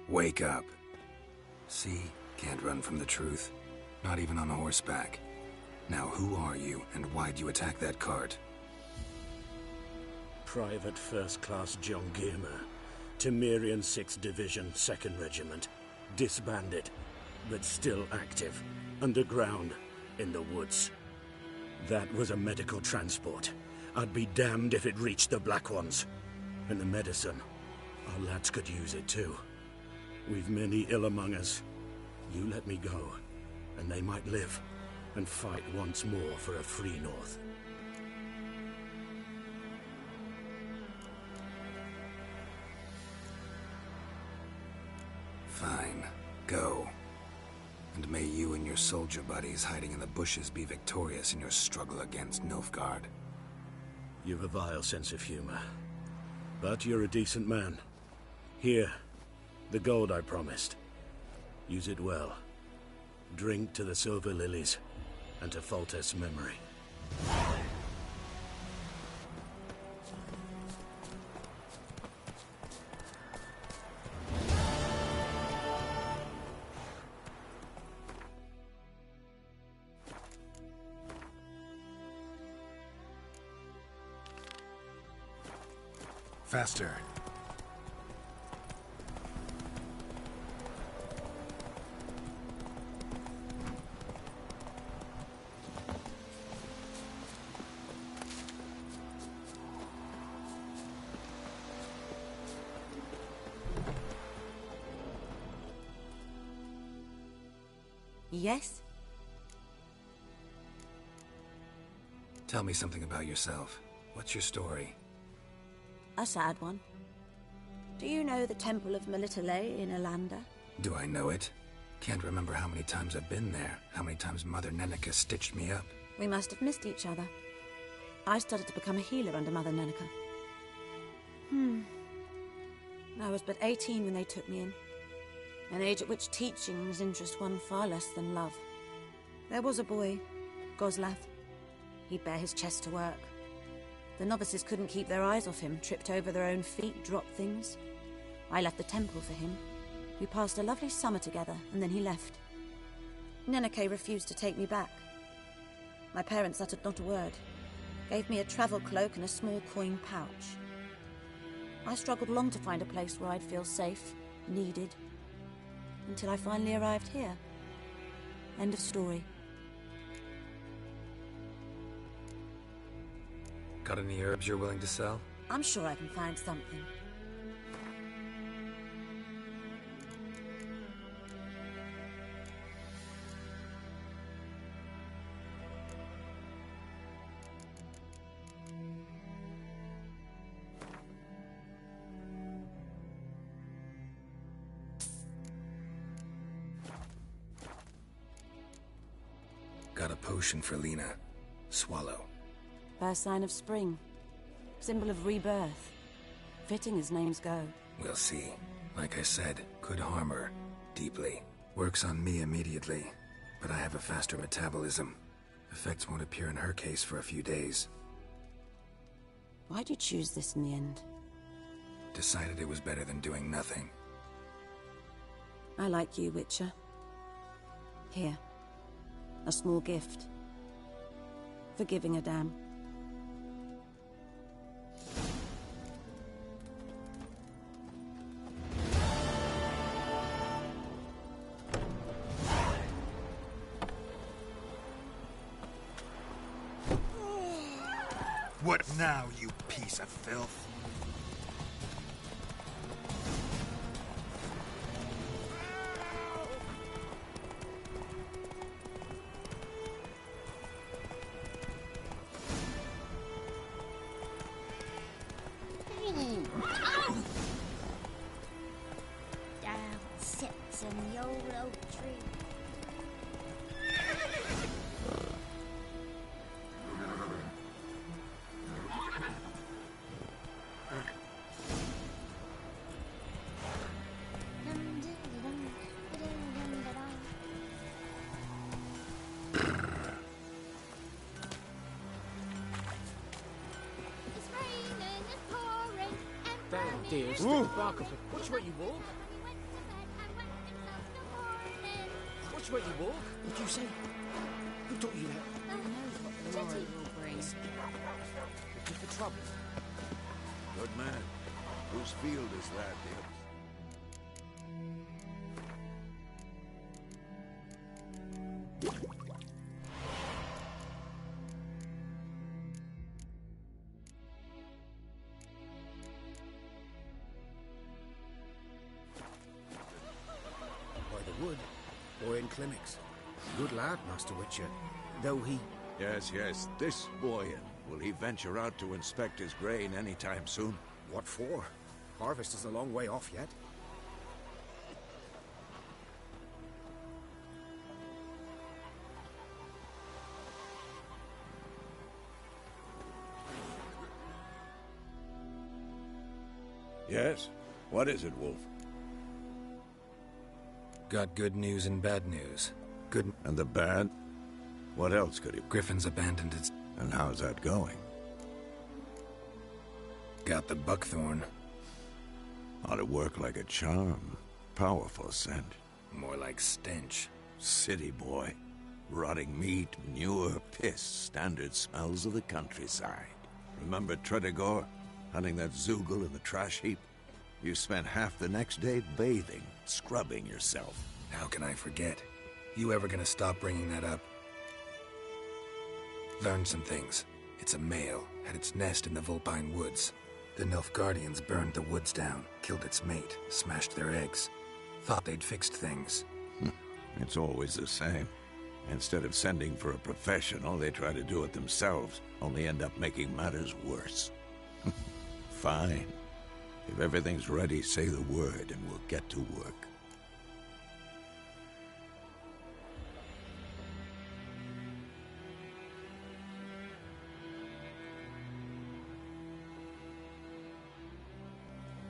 Wake up. See? Can't run from the truth. Not even on horseback. Now who are you, and why'd you attack that cart? Private First Class John Gilmer, Temerian 6th Division, 2nd Regiment. Disbanded, but still active. Underground, in the woods. That was a medical transport. I'd be damned if it reached the Black Ones. And the medicine, our lads could use it too. We've many ill among us. You let me go, and they might live, and fight once more for a free North. Fine. Go. And may you and your soldier buddies hiding in the bushes be victorious in your struggle against Nilfgaard. You've a vile sense of humor. But you're a decent man. Here, the gold I promised. Use it well. Drink to the Silver Lilies, and to Foltest's memory. Faster. Yes? Tell me something about yourself. What's your story? A sad one. Do you know the Temple of Melitele in Alanda? Do I know it? Can't remember how many times I've been there, how many times Mother Neneka stitched me up. We must have missed each other. I started to become a healer under Mother Neneka. I was but 18 when they took me in. An age at which teachings interest one far less than love. There was a boy, Goslav. He'd bare his chest to work. The novices couldn't keep their eyes off him, tripped over their own feet, dropped things. I left the temple for him. We passed a lovely summer together, and then he left. Neneke refused to take me back. My parents uttered not a word, gave me a travel cloak and a small coin pouch. I struggled long to find a place where I'd feel safe, needed, until I finally arrived here. End of story. Got any herbs you're willing to sell? I'm sure I can find something. Got a potion for Lena. Swallow. First sign of spring. Symbol of rebirth. Fitting as names go. We'll see. Like I said, could harm her. Deeply. Works on me immediately. But I have a faster metabolism. Effects won't appear in her case for a few days. Why'd you choose this in the end? Decided it was better than doing nothing. I like you, Witcher. Here. A small gift. For giving a damn. What now, you piece of filth? Down sits in the old oak tree. dear. Stick the bark off it. Watch where you walk. Watch where you walk. What'd you say? Who taught you that? Who knows what the morrow will bring? Looking for trouble? Good man. Whose field is that, dear? By the wood, or in clinics. Good lad, Master Witcher. Though he... Yes, yes, this boy. Will he venture out to inspect his grain anytime soon? What for? Harvest is a long way off yet. Yes? What is it, Wolf? Got good news and bad news. Good... And the bad? What else could he... Griffin's abandoned its... And how's that going? Got the buckthorn. Ought to work like a charm. Powerful scent. More like stench. City boy. Rotting meat, manure, piss. Standard smells of the countryside. Remember Tredegor? Hunting that Zoogle in the trash heap? You spent half the next day bathing, scrubbing yourself. How can I forget? You ever gonna stop bringing that up? Learned some things. It's a male, had its nest in the Vulpine Woods. The Nilfgaardians burned the woods down, killed its mate, smashed their eggs. Thought they'd fixed things. It's always the same. Instead of sending for a professional, they try to do it themselves, only end up making matters worse. Fine. If everything's ready, say the word and we'll get to work.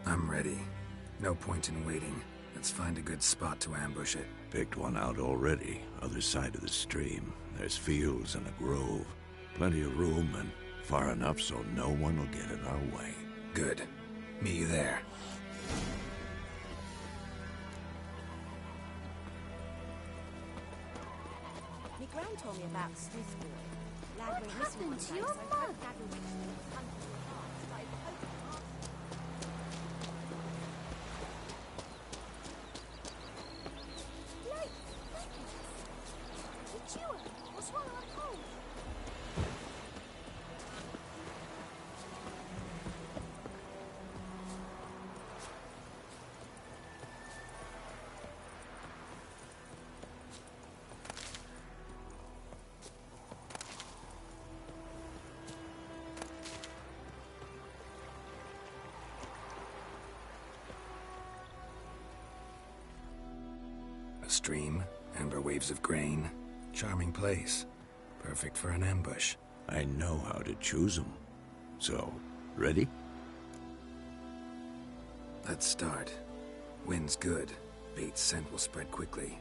I'm ready. No point in waiting. Let's find a good spot to ambush it. Picked one out already, other side of the stream. There's fields and a grove. Plenty of room and far enough so no one will get in our way. Good. Meet you there. My gran told me about Smith's boy. Lad went missing one day, so your folk mother? gathered with him and hunted him apart, started poking him up. Did you? What's wrong with my cold? A stream, amber waves of grain. Charming place. Perfect for an ambush. I know how to choose them. So, ready? Let's start. Wind's good. Bait's scent will spread quickly.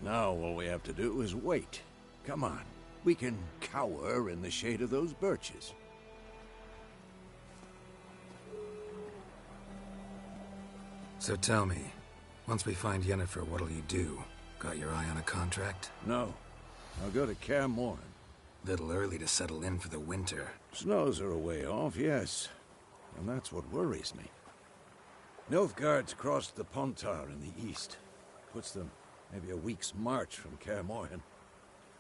Now all we have to do is wait. Come on. We can cower in the shade of those birches. So tell me, once we find Yennefer, what'll you do? Got your eye on a contract? No. I'll go to Kaer Morhen. Little early to settle in for the winter. Snows are a way off, yes. And that's what worries me. Nilfgaard's crossed the Pontar in the east. Puts them maybe a week's march from Kaer Morhen.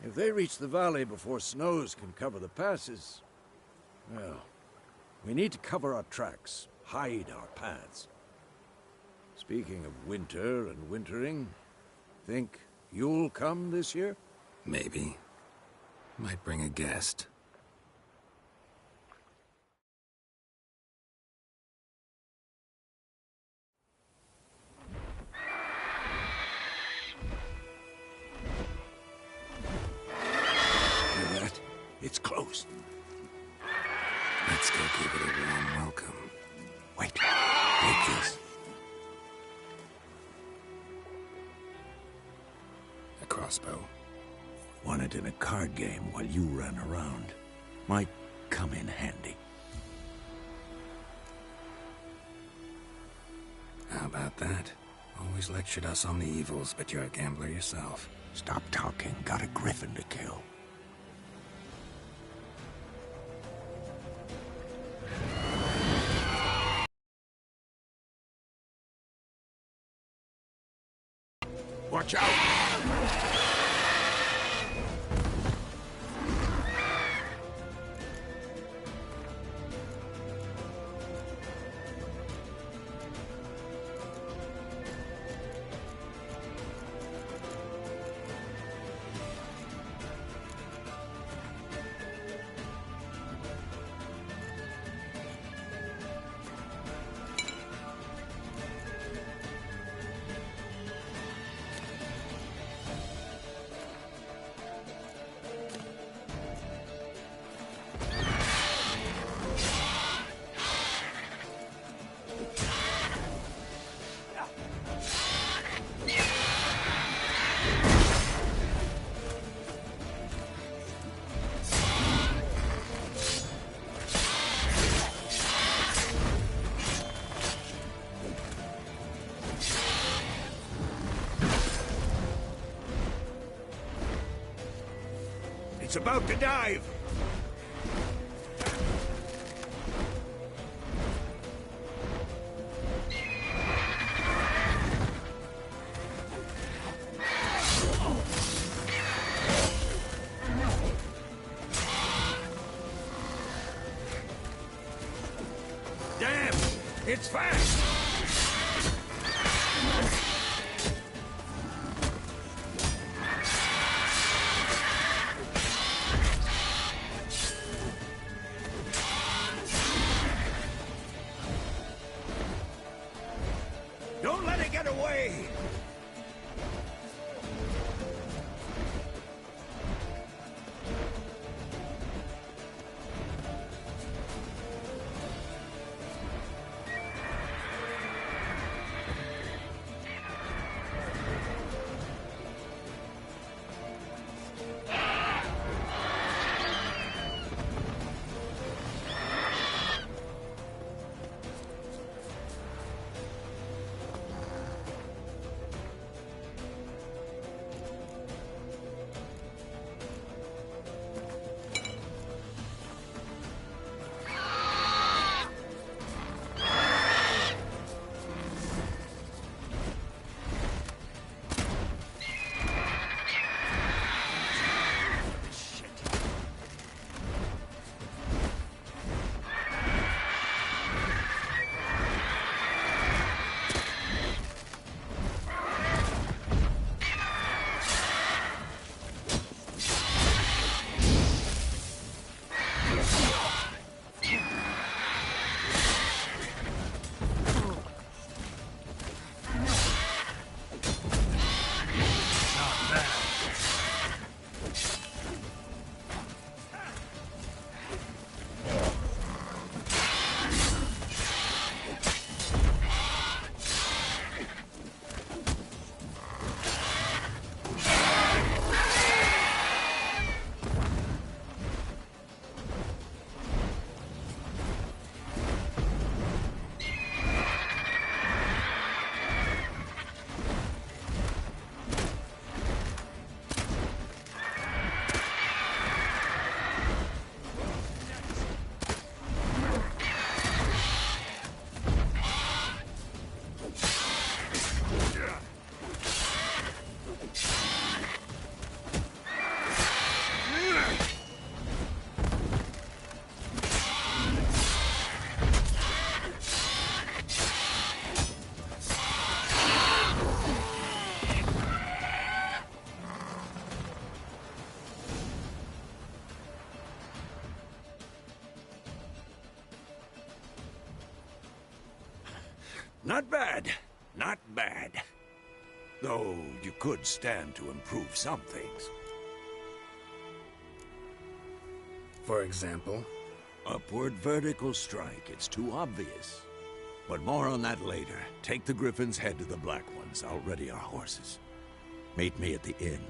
If they reach the valley before snows can cover the passes... well, we need to cover our tracks, hide our paths. Speaking of winter and wintering, think you'll come this year? Maybe. Might bring a guest. Hear that? It's close. Let's go give it a warm welcome. Wait. Take this. A crossbow. Won it in a card game while you ran around. Might come in handy. How about that? Always lectured us on the evils, but you're a gambler yourself. Stop talking. Got a griffin to kill. Watch out! It's about to dive! Damn! It's fast! Don't let it get away! Not bad. Not bad. Though you could stand to improve some things. For example? Upward vertical strike. It's too obvious. But more on that later. Take the Griffin's head to the Black Ones. I'll ready our horses. Meet me at the inn.